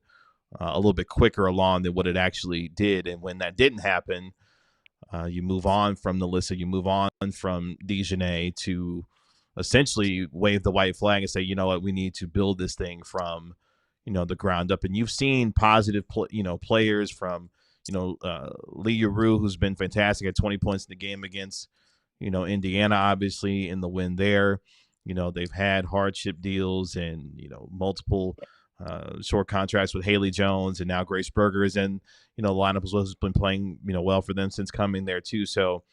a little bit quicker along than what it actually did. And when that didn't happen, you move on from Alyssa, you move on from Dejanay to essentially wave the white flag and say, you know what, we need to build this thing from, the ground up. And you've seen positive, players from, Yueru, who's been fantastic at 20 points in the game against, Indiana, obviously in the win there. They've had hardship deals and, multiple short contracts with Haley Jones and now Grace Berger's and, the lineup as well has been playing, well for them since coming there too. So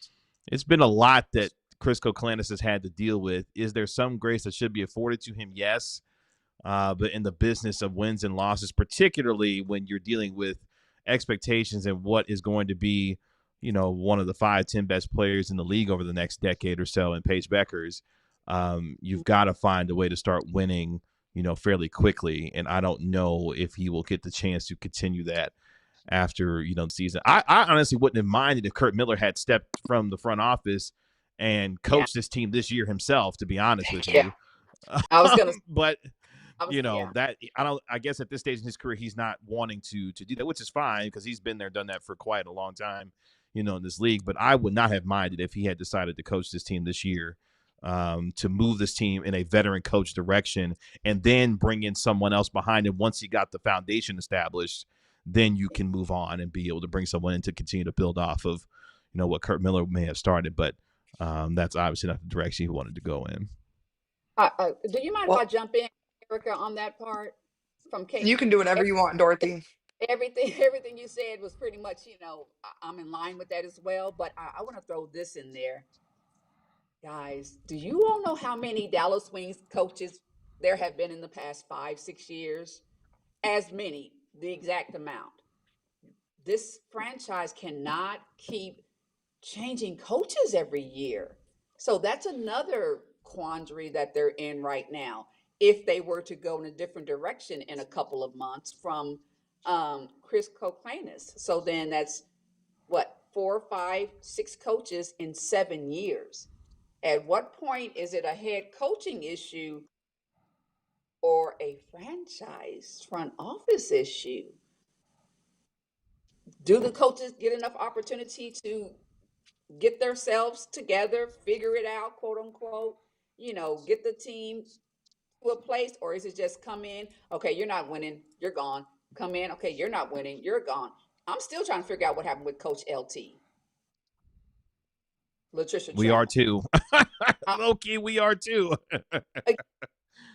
it's been a lot that Chris Koclanes has had to deal with. Is there some grace that should be afforded to him? Yes. But in the business of wins and losses, particularly when you're dealing with expectations and what is going to be, one of the 5-10 best players in the league over the next decade or so in Paige Beckers, you've got to find a way to start winning, fairly quickly. And I don't know if he will get the chance to continue that after, the season. I honestly wouldn't have minded if Curt Miller had stepped from the front office and coached this team this year himself, to be honest with you. I was gonna, but yeah. that I guess at this stage in his career, he's not wanting to do that, which is fine because he's been there, done that for quite a long time, in this league. But I would not have minded if he had decided to coach this team this year, to move this team in a veteran coach direction and then bring in someone else behind him. Once he got the foundation established, then you can move on and be able to bring someone in to continue to build off of, what Curt Miller may have started. But that's obviously not the direction he wanted to go in. Do you mind if I jump in, Erika, on that part from Kate? You can do whatever you want, Dorothy. Everything you said was pretty much, I'm in line with that as well. But I want to throw this in there. Guys, do you all know how many Dallas Wings coaches there have been in the past 5-6 years? As many, the exact amount. This franchise cannot keep changing coaches every year. So that's another quandary that they're in right now. If they were to go in a different direction in a couple of months from Chris Koclanes. So then that's what, 4, 5, 6 coaches in 7 years. At what point is it a head coaching issue or a franchise front office issue? Do the coaches get enough opportunity to get themselves together, figure it out, quote unquote, get the team to a place? Or is it just come in, okay, you're not winning, you're gone. Come in, okay, you're not winning, you're gone. I'm still trying to figure out what happened with Coach LT. Latricia We are too. Low-key, we are too.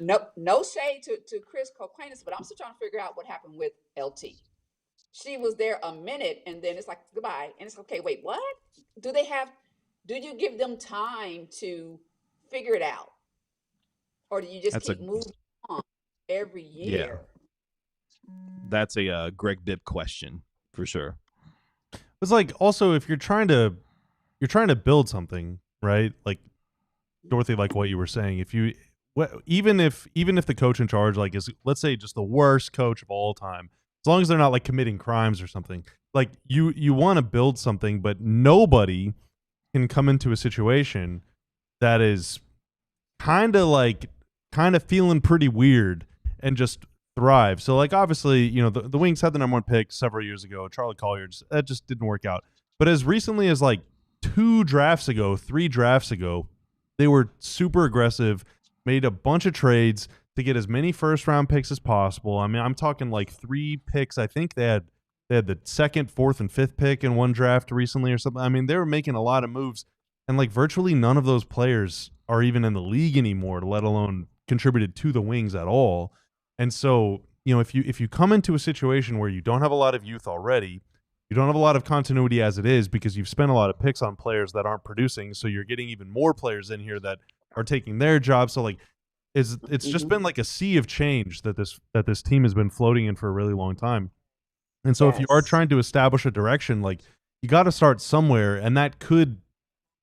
No shade to Chris Koclanes, but I'm still trying to figure out what happened with LT. She was there a minute and then it's like goodbye. And it's okay, wait, what? Do you give them time to figure it out? Or do you just keep moving on every year? Yeah. That's a Greg Bibb question. for sure. It's like also if you're trying to build something, right? Like Dorothy, like what you were saying, even if the coach in charge like is, let's say, just the worst coach of all time, as long as they're not like committing crimes or something, like you want to build something, but nobody can come into a situation that is kind of feeling pretty weird and just thrive. So like obviously, the Wings had the number 1 pick several years ago. Charlie Collier, that just didn't work out. But as recently as like 3 drafts ago, they were super aggressive, made a bunch of trades to get as many first round picks as possible. I mean, I'm talking like 3 picks. I think they had the 2nd, 4th, and 5th pick in one draft recently or something. I mean, they were making a lot of moves, and like virtually none of those players are even in the league anymore, let alone contributed to the Wings at all. And so, if you come into a situation where you don't have a lot of youth already, you don't have a lot of continuity as it is because you've spent a lot of picks on players that aren't producing, so you're getting even more players in here that are taking their job. So like it's just been like a sea of change that this team has been floating in for a really long time. And so if you are trying to establish a direction, like you got to start somewhere, and that could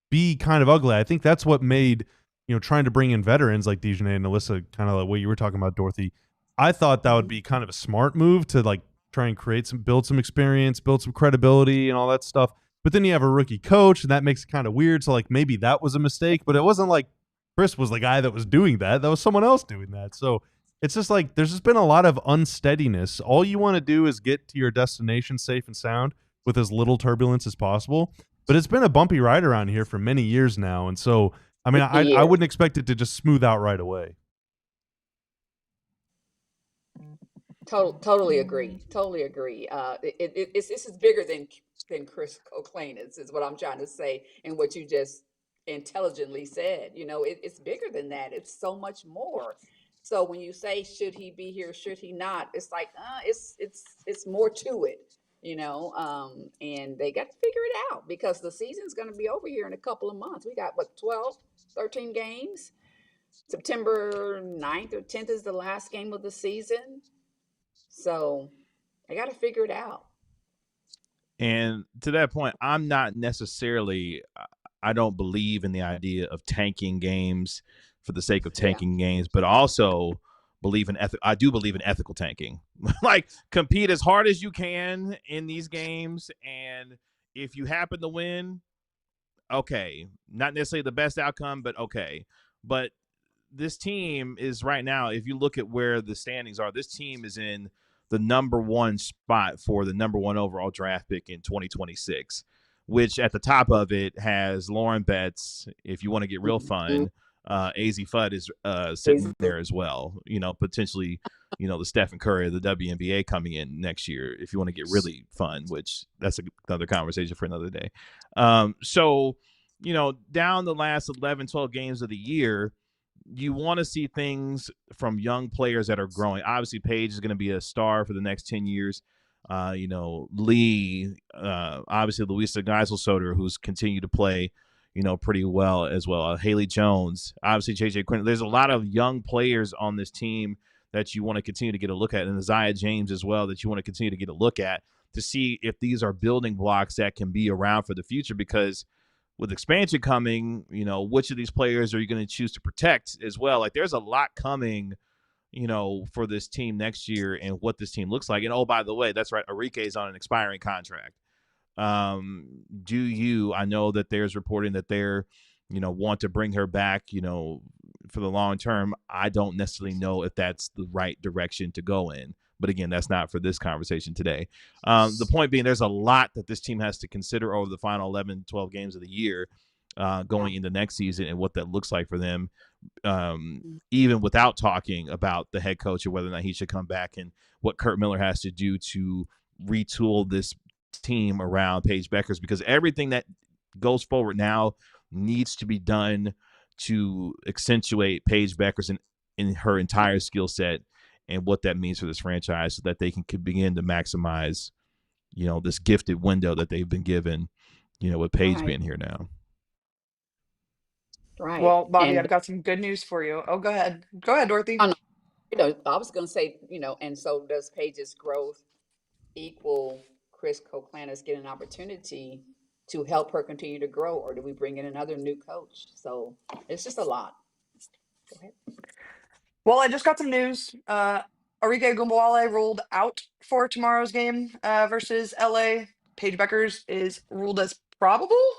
be kind of ugly. I think that's what made, trying to bring in veterans like Dejanay and Alyssa, kind of like what you were talking about, Dorothy. I thought that would be kind of a smart move to like try and build some experience, build some credibility and all that stuff. But then you have a rookie coach, and that makes it kind of weird. So like maybe that was a mistake, but it wasn't like Chris was the guy that was doing that. That was someone else doing that. So it's just like there's just been a lot of unsteadiness. All you want to do is get to your destination safe and sound with as little turbulence as possible. But it's been a bumpy ride around here for many years now. And so, I mean, I wouldn't expect it to just smooth out right away. Totally agree. Totally agree. This is bigger than Chris Koclanes is what I'm trying to say, and what you just intelligently said. It's bigger than that. It's so much more. So when you say should he be here, should he not? It's like it's more to it. And they got to figure it out because the season's going to be over here in a couple of months. We got 12, 13 games. September 9th or 10th is the last game of the season. So I got to figure it out. And to that point, I'm not necessarily, I don't believe in the idea of tanking games for the sake of tanking games, but also I do believe in ethical tanking. Like compete as hard as you can in these games. And if you happen to win, okay, not necessarily the best outcome, but okay. But this team is right now, if you look at where the standings are, this team is in the number 1 spot for the number 1 overall draft pick in 2026, which at the top of it has Lauren Betts. If you want to get real fun, AZ Fudd is sitting there as well. Potentially, the Stephen Curry of the WNBA coming in next year. If you want to get really fun, which that's another conversation for another day. So, down the last 11, 12 games of the year, you want to see things from young players that are growing. Obviously, Paige is going to be a star for the next 10 years. Lee, obviously Louisa Geisel-Soder, who's continued to play, pretty well as well. Haley Jones, obviously JJ Quinn. There's a lot of young players on this team that you want to continue to get a look at, and Isaiah James as well that you want to continue to get a look at to see if these are building blocks that can be around for the future. Because with expansion coming, which of these players are you going to choose to protect as well? Like there's a lot coming, for this team next year and what this team looks like. And oh, by the way, that's right, Erika is on an expiring contract. I know that there's reporting that they're, want to bring her back, for the long term. I don't necessarily know if that's the right direction to go in. But again, that's not for this conversation today. The point being, there's a lot that this team has to consider over the final 11, 12 games of the year going into next season and what that looks like for them, even without talking about the head coach or whether or not he should come back and what Kurt Miller has to do to retool this team around Paige Bueckers, because everything that goes forward now needs to be done to accentuate Paige Bueckers in her entire skill set and what that means for this franchise so that they can begin to maximize, this gifted window that they've been given, with Paige being here now. Right. Well, Bobby, I've got some good news for you. Oh, go ahead. Go ahead, Dorothy. I was going to say, and so does Paige's growth equal Chris Chris Koclanes get an opportunity to help her continue to grow, or do we bring in another new coach? So it's just a lot. Go ahead. Well, I just got some news. Erika ruled out for tomorrow's game versus LA. Paige Beckers is ruled as probable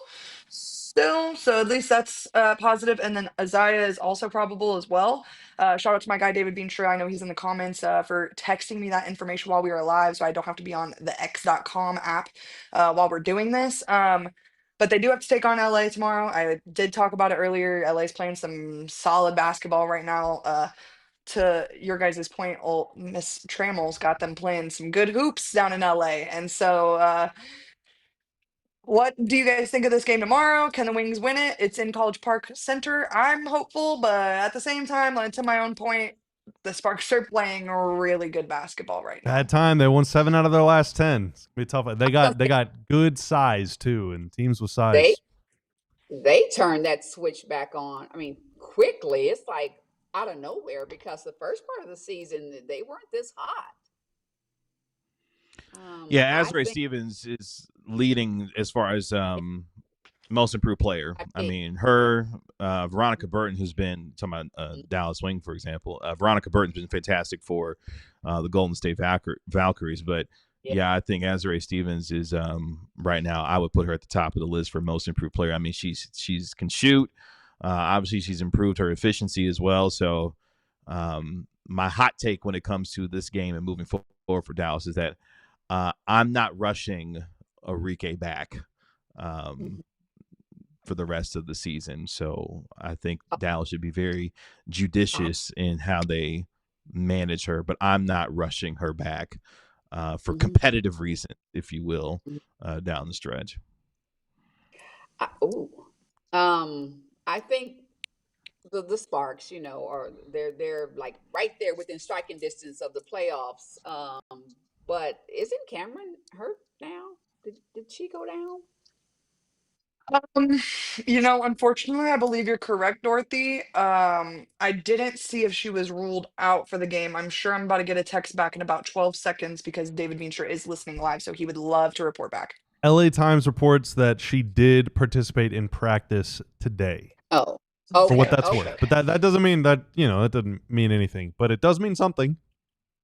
still, so at least that's positive. And then Isaiah is also probable as well. Shout out to my guy David Beansure. I know he's in the comments for texting me that information while we were live, so I don't have to be on the X.com app while we're doing this. But they do have to take on LA tomorrow. I did talk about it earlier. LA's playing some solid basketball right now. To your guys' point, Miss Trammell's got them playing some good hoops down in LA. And so, what do you guys think of this game tomorrow? Can the Wings win it? It's in College Park Center. I'm hopeful, but at the same time, like, to my own point, the Sparks are playing really good basketball right now. Bad time. They won 7 out of their last 10. It's gonna be tough. They got good size too, and teams with size. They turned that switch back on. I mean, quickly. It's like out of nowhere, because the first part of the season they weren't this hot. Yeah, Azrae Stevens is leading as far as most improved player. I mean, her, Veronica Burton, who's been talking about Dallas Wing, for example. Veronica Burton's been fantastic for the Golden State Valkyries, but yeah, I think Azrae Stevens is right now. I would put her at the top of the list for most improved player. I mean, she's can shoot. Obviously, she's improved her efficiency as well. So, my hot take when it comes to this game and moving forward for Dallas is that I'm not rushing Erika back for the rest of the season. So I think Dallas should be very judicious in how they manage her, but I'm not rushing her back for competitive reasons, if you will, down the stretch. I think the Sparks, are they're like right there within striking distance of the playoffs. But isn't Cameron hurt now? Did she go down? Unfortunately, I believe you're correct, Dorothy. I didn't see if she was ruled out for the game. I'm sure I'm about to get a text back in about 12 seconds because David Beansure is listening live, so he would love to report back. LA Times reports that she did participate in practice today. Oh, okay. For what that's worth. But that doesn't mean that, that doesn't mean anything. But it does mean something.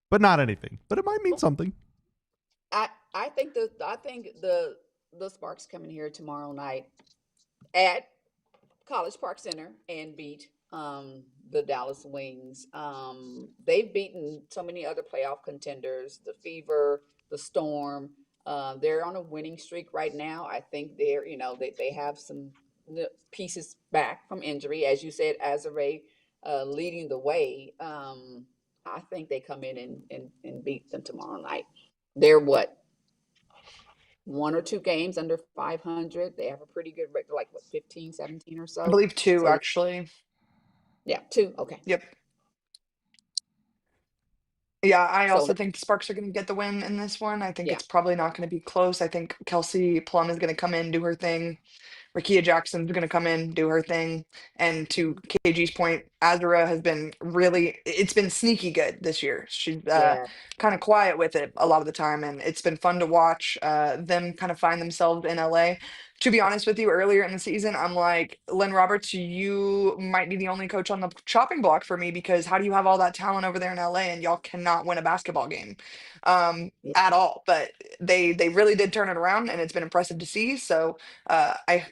But not anything. But it might mean something. I think the Sparks come in here tomorrow night at College Park Center and beat the Dallas Wings. They've beaten so many other playoff contenders, the Fever, the Storm. They're on a winning streak right now. I think they have some pieces back from injury. As you said, Azrae leading the way. I think they come in and beat them tomorrow night. They're what? 1 or 2 games under 500. They have a pretty good record, like 15, 17 or so. I believe 2, actually. Yeah, 2. Okay. Yep. Yeah, I also think the Sparks are going to get the win in this one. I think it's probably not going to be close. I think Kelsey Plum is going to come in, do her thing. Rakia Jackson's going to come in, do her thing. And to KG's point, Azra has been it's been sneaky good this year. She's kind of quiet with it a lot of the time, and it's been fun to watch them kind of find themselves in LA. To be honest with you, earlier in the season, I'm like, Lynn Roberts, you might be the only coach on the chopping block for me, because how do you have all that talent over there in LA and y'all cannot win a basketball game at all? But they really did turn it around, and it's been impressive to see. So I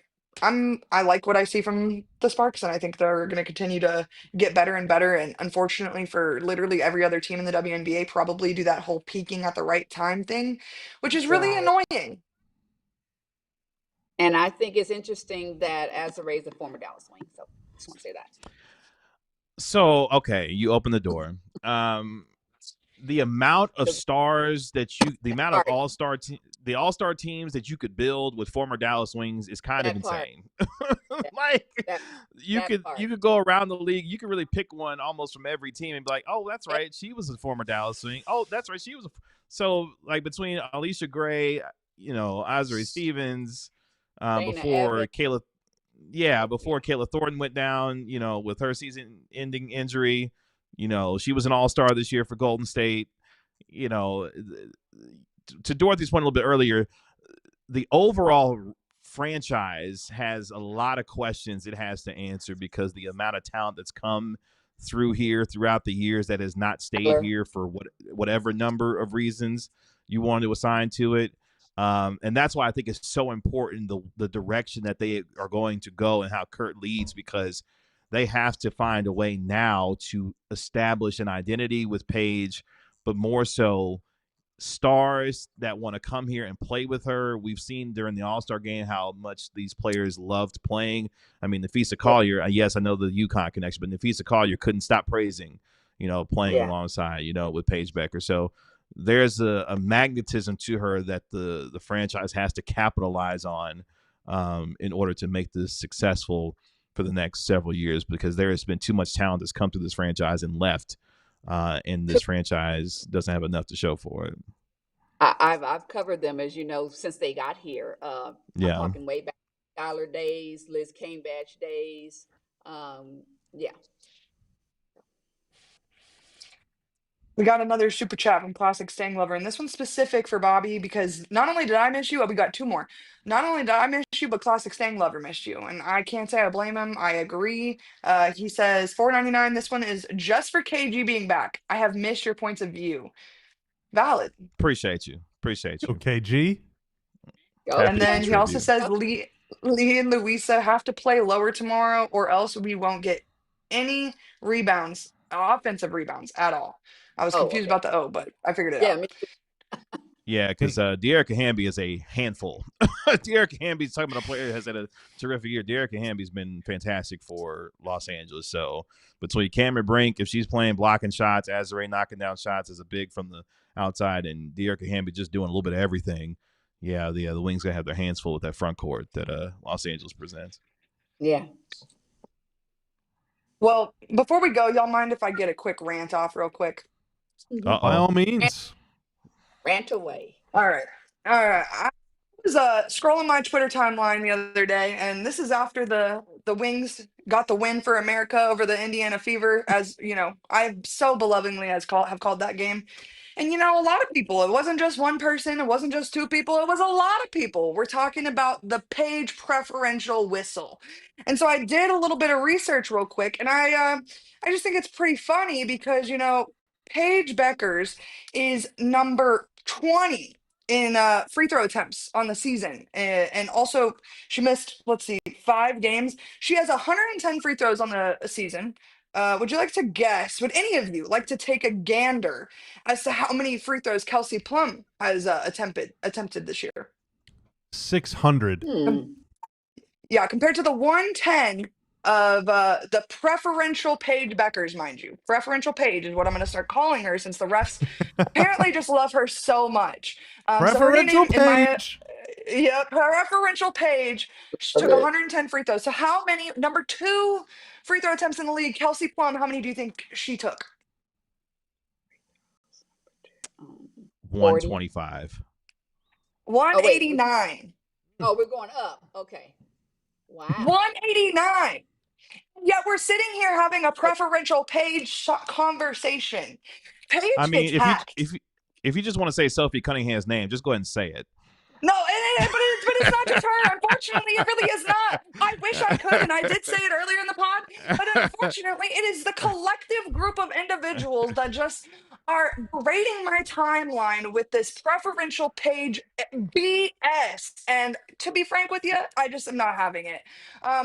like what I see from the Sparks, and I think they're going to continue to get better and better. And unfortunately for literally every other team in the WNBA, probably do that whole peaking at the right time thing, which is really annoying. And I think it's interesting that Azrae is a former Dallas Wing. So I just want to say that. So, okay, you open the door. The amount of stars the amount of the all-star teams that you could build with former Dallas Wings is kind of insane. You could go around the league. You could really pick one almost from every team and be like, oh, that's right, she was a former Dallas Wing. Oh, that's right, she was. So like between Alicia Gray, Azrae Stevens, before Kayla Thornton went down, with her season-ending injury. She was an all-star this year for Golden State. to Dorothy's point a little bit earlier, the overall franchise has a lot of questions it has to answer because the amount of talent that's come through here throughout the years that has not stayed here for whatever number of reasons you want to assign to it. And that's why I think it's so important the direction that they are going to go and how Kurt leads, because they have to find a way now to establish an identity with Paige, but more so stars that want to come here and play with her. We've seen during the All-Star game how much these players loved playing. I mean, Nafisa Collier, yes, I know the UConn connection, but Nafisa Collier couldn't stop praising, playing alongside, with Paige Becker. So there's a magnetism to her that the franchise has to capitalize on in order to make this successful for the next several years, because there has been too much talent that's come through this franchise and left. And this franchise doesn't have enough to show for it. I've covered them, as you know, since they got here. I'm talking way back, Skylar days, Liz Cambage days. Yeah. We got another super chat from Classic Staying Lover, and this one's specific for Bobby because not only did I miss you, we got two more. Not only did I miss you, but Classic Staying Lover missed you, and I can't say I blame him. I agree. He says $4.99. This one is just for KG being back. I have missed your points of view. Valid. Appreciate you. Okay, G. And then he also says Lee and Louisa have to play lower tomorrow, or else we won't get any rebounds, offensive rebounds at all. I was confused about the O, but I figured it out. Me too. Yeah, because Erika Hamby is a handful. Erika Hamby's talking about a player who has had a terrific year. Erika Hamby's been fantastic for Los Angeles. So between Cameron Brink, if she's playing blocking shots, Azare knocking down shots as a big from the outside, and Erika Hamby just doing a little bit of everything, the Wings going to have their hands full with that front court that Los Angeles presents. Yeah. Well, before we go, y'all mind if I get a quick rant off real quick? By all means. Rant away. All right. I was scrolling my Twitter timeline the other day, and this is after the Wings got the win for America over the Indiana Fever, as you know, I so belovingly have called that game. And a lot of people, it wasn't just one person, it wasn't just two people, it was a lot of people. We're talking about the Paige preferential whistle. And so I did a little bit of research real quick, and I just think it's pretty funny because Paige Beckers is number 20 in free throw attempts on the season, and also she missed 5 games. She has 110 free throws on the season. Would you like to guess, would any of you like to take a gander as to how many free throws Kelsey Plum has attempted this year? 600. Yeah, compared to the 110 of the preferential Paige Beckers, mind you. Preferential Paige is what I'm going to start calling her, since the refs apparently just love her so much. Preferential Paige. Preferential Paige. She took 110 free throws. So how many, number 2 free throw attempts in the league, Kelsey Plum, how many do you think she took? 125. 189. Oh, we're going up. Okay. Wow. 189. Yet we're sitting here having a preferential Paige conversation. Paige if you just want to say Sophie Cunningham's name, just go ahead and say it. No, but it's not just her. Unfortunately, it really is not. I wish I could, and I did say it earlier in the pod, but unfortunately, it is the collective group of individuals that just are rating my timeline with this preferential Paige BS. And to be frank with you, I just am not having it.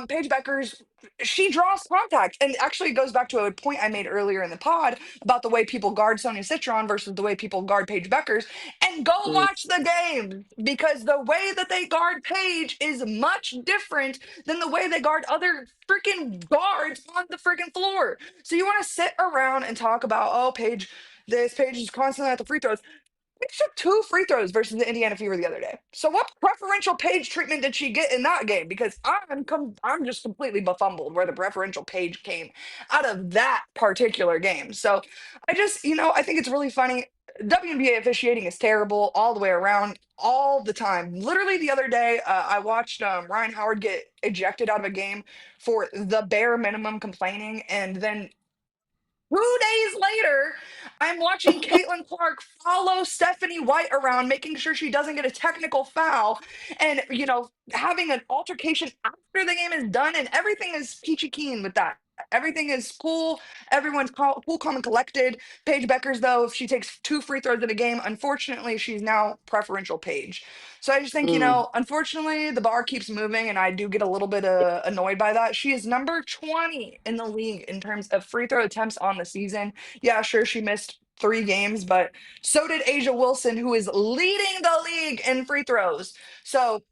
Paige Beckers, she draws contact, and actually goes back to a point I made earlier in the pod about the way people guard Sonia Citron versus the way people guard Paige Beckers. And go watch the game, because the way that they guard Paige is much different than the way they guard other freaking guards on the freaking floor. So you want to sit around and talk about, Paige is constantly at the free throws. She took 2 free throws versus the Indiana Fever the other day. So what preferential Paige treatment did she get in that game? Because I'm just completely befumbled where the preferential Paige came out of that particular game. So I just, I think it's really funny. WNBA officiating is terrible all the way around, all the time. Literally the other day, I watched Ryan Howard get ejected out of a game for the bare minimum complaining, and then 2 days later, I'm watching Caitlin Clark follow Stephanie White around, making sure she doesn't get a technical foul, and having an altercation after the game is done, and everything is peachy keen with that. Everything is cool. Everyone's cool, calm, and collected. Paige Beckers, though, if she takes 2 free throws in a game, unfortunately, she's now preferential Paige. So I just think, unfortunately, the bar keeps moving, and I do get a little bit annoyed by that. She is number 20 in the league in terms of free throw attempts on the season. Yeah, sure, she missed 3 games, but so did Asia Wilson, who is leading the league in free throws. So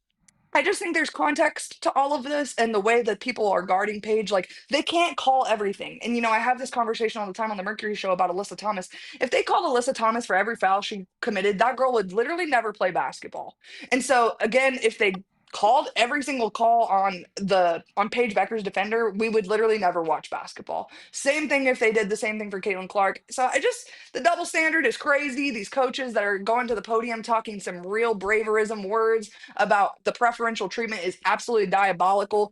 I just think there's context to all of this and the way that people are guarding Paige. Like, they can't call everything. And, I have this conversation all the time on the Mercury show about Alyssa Thomas. If they called Alyssa Thomas for every foul she committed, that girl would literally never play basketball. And so, again, if they called every single call on Paige Becker's defender, we would literally never watch basketball. Same thing if they did the same thing for Caitlin Clark. So the double standard is crazy. These coaches that are going to the podium talking some real braverism words about the preferential treatment is absolutely diabolical.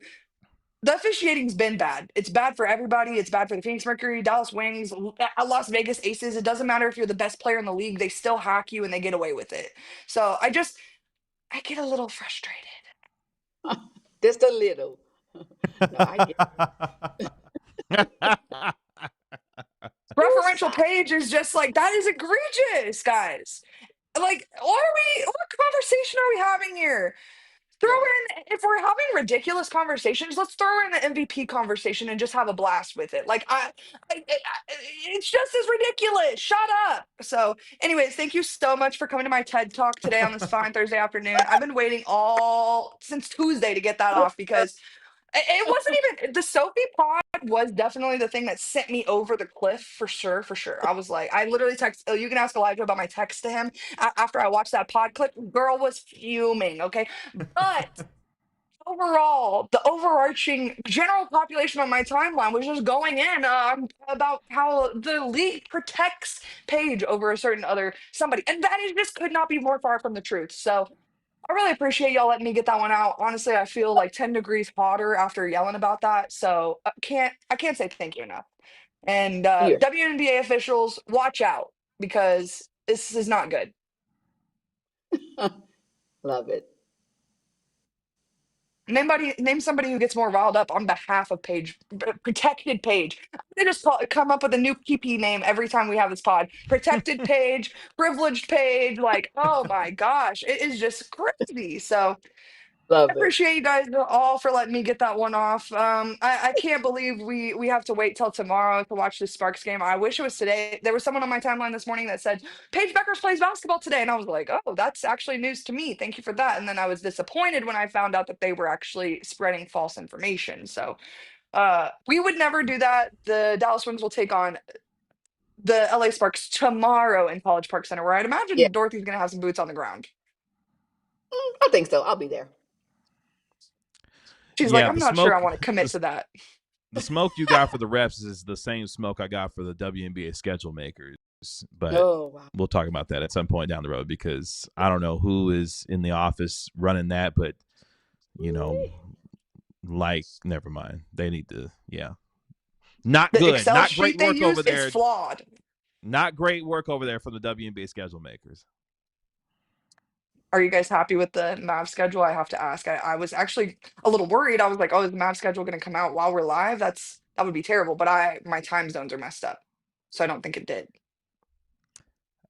The officiating's been bad. It's bad for everybody. It's bad for the Phoenix Mercury, Dallas Wings, Las Vegas Aces. It doesn't matter if you're the best player in the league. They still hack you and they get away with it. So I get a little frustrated. Just a little. No, I get Preferential Page is just like, that is egregious, guys. Like, what conversation are we having here? If we're having ridiculous conversations, let's throw in the MVP conversation and just have a blast with it. Like, it's just as ridiculous. Shut up. So, anyways, thank you so much for coming to my TED Talk today on this fine Thursday afternoon. I've been waiting since Tuesday to get that off because it wasn't even the Sophie pod was definitely the thing that sent me over the cliff for sure, for sure. I was like, I literally you can ask Elijah about my text to him after I watched that pod clip. Girl was fuming, okay? But overall, the overarching general population on my timeline was just going in about how the league protects Paige over a certain other somebody. And that is just could not be more far from the truth. So I really appreciate y'all letting me get that one out. Honestly, I feel like 10 degrees hotter after yelling about that. So I can't say thank you enough. And here. WNBA officials, watch out because this is not good. Love it. Name somebody who gets more riled up on behalf of Paige, protected Paige. They just come up with a new PP name every time we have this pod. Protected Paige, privileged Paige. Like, oh my gosh, it is just crazy. So I Love it. appreciate you guys all for letting me get that one off. I can't believe we have to wait till tomorrow to watch the Sparks game. I wish it was today. There was someone on my timeline this morning that said Paige Beckers plays basketball today, and I was like, oh, that's actually news to me. Thank you for that. And then I was disappointed when I found out that they were actually spreading false information. So we would never do that. The Dallas Wings will take on the LA Sparks tomorrow in College Park Center, where I'd imagine Yeah. Dorothy's going to have some boots on the ground. I think so. I'll be there. She's like, I'm not sure I want to commit to that. The smoke you got for the refs is the same smoke I got for the WNBA schedule makers. But we'll talk about that at some point down the road because I don't know who is in the office running that, but, never mind. They need to, Not the good. Excel Not sheet great work over is there. Flawed. Not great work over there from the WNBA schedule makers. Are you guys happy with the Mavs schedule? I have to ask. I was actually a little worried. I was like, oh, is the Mavs schedule going to come out while we're live? That would be terrible. But my time zones are messed up. So I don't think it did.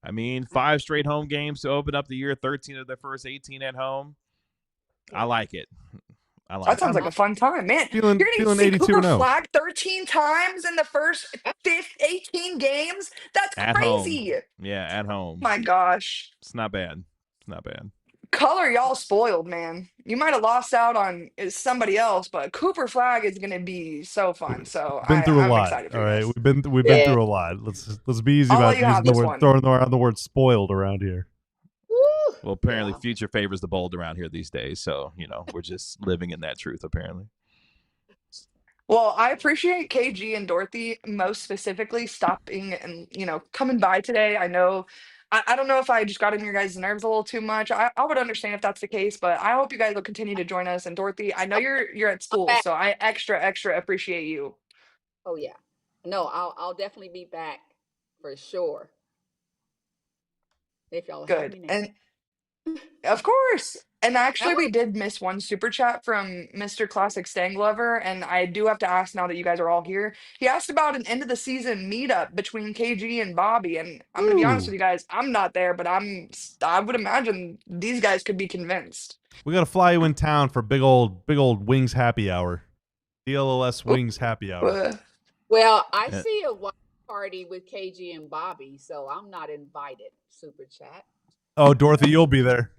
I mean, 5 straight home games to open up the year, 13 of their first 18 at home. I like it. That sounds like a fun time, man. You're going to see Cooper Flag 13 times in the first 18 games? That's at crazy. Home. Yeah, at home. My gosh. It's not bad. Color, y'all spoiled, man. You might have lost out on somebody else, but Cooper Flag is going to be so fun. So I'm lot. Excited for all right, we've been through a lot. Let's be easy about throwing around the word spoiled around here. Well, apparently, future favors the bold around here these days. So we're just living in that truth, apparently. Well, I appreciate KG and Dorothy most specifically stopping and coming by today. I know. I don't know if I just got on your guys' nerves a little too much. I would understand if that's the case, but I hope you guys will continue to join us. And Dorothy, I know you're at school, so I extra appreciate you. Oh yeah, No, I'll definitely be back for sure. If y'all have me Good. now. And of course. And actually, That was we did miss one super chat from Mr. Classic Stang Lover. And I do have to ask now that you guys are all here. He asked about an end of the season meetup between KG and Bobby. And I'm going to be honest Ooh. with you guys, I'm not there, but I would imagine these guys could be convinced. We got to fly you in town for big old wings happy hour. DLLS wings happy hour. well, I Yeah. see a watch party with KG and Bobby, so I'm not invited. Super chat. Oh, Dorothy, you'll be there.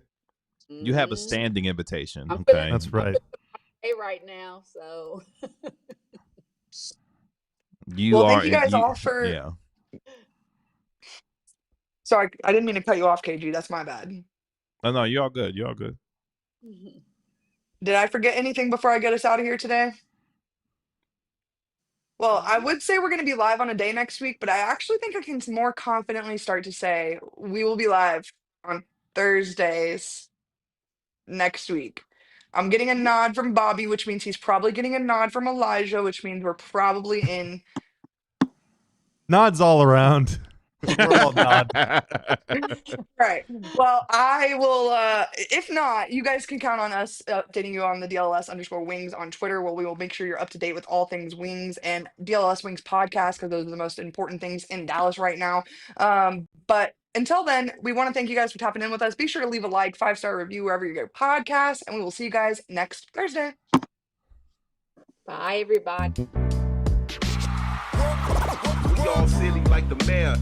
You have a Mhm. standing invitation. I'm Okay. That's right. Hey, right now, so You Well, are thank you guys all for. Yeah. Sorry, I didn't mean to cut you off, KG. That's my bad. Oh no, you're all good. You're all good. Did I forget anything before I get us out of here today? Well, I would say we're going to be live on a day next week, but I actually think I can more confidently start to say we will be live on Thursdays next week. I'm getting a nod from Bobby, which means he's probably getting a nod from Elijah, which means we're probably in. Nods all around. We're all nod. Right. Well, I will, if not, you guys can count on us updating you on the DLLS_wings on Twitter, where we will make sure you're up to date with all things wings and DLLS Wings podcast, because those are the most important things in Dallas right now. But until then, we want to thank you guys for tapping in with us. Be sure to leave a like, 5-star review wherever you get podcasts, and we will see you guys next Thursday. bye, everybody. We all silly like the mayor.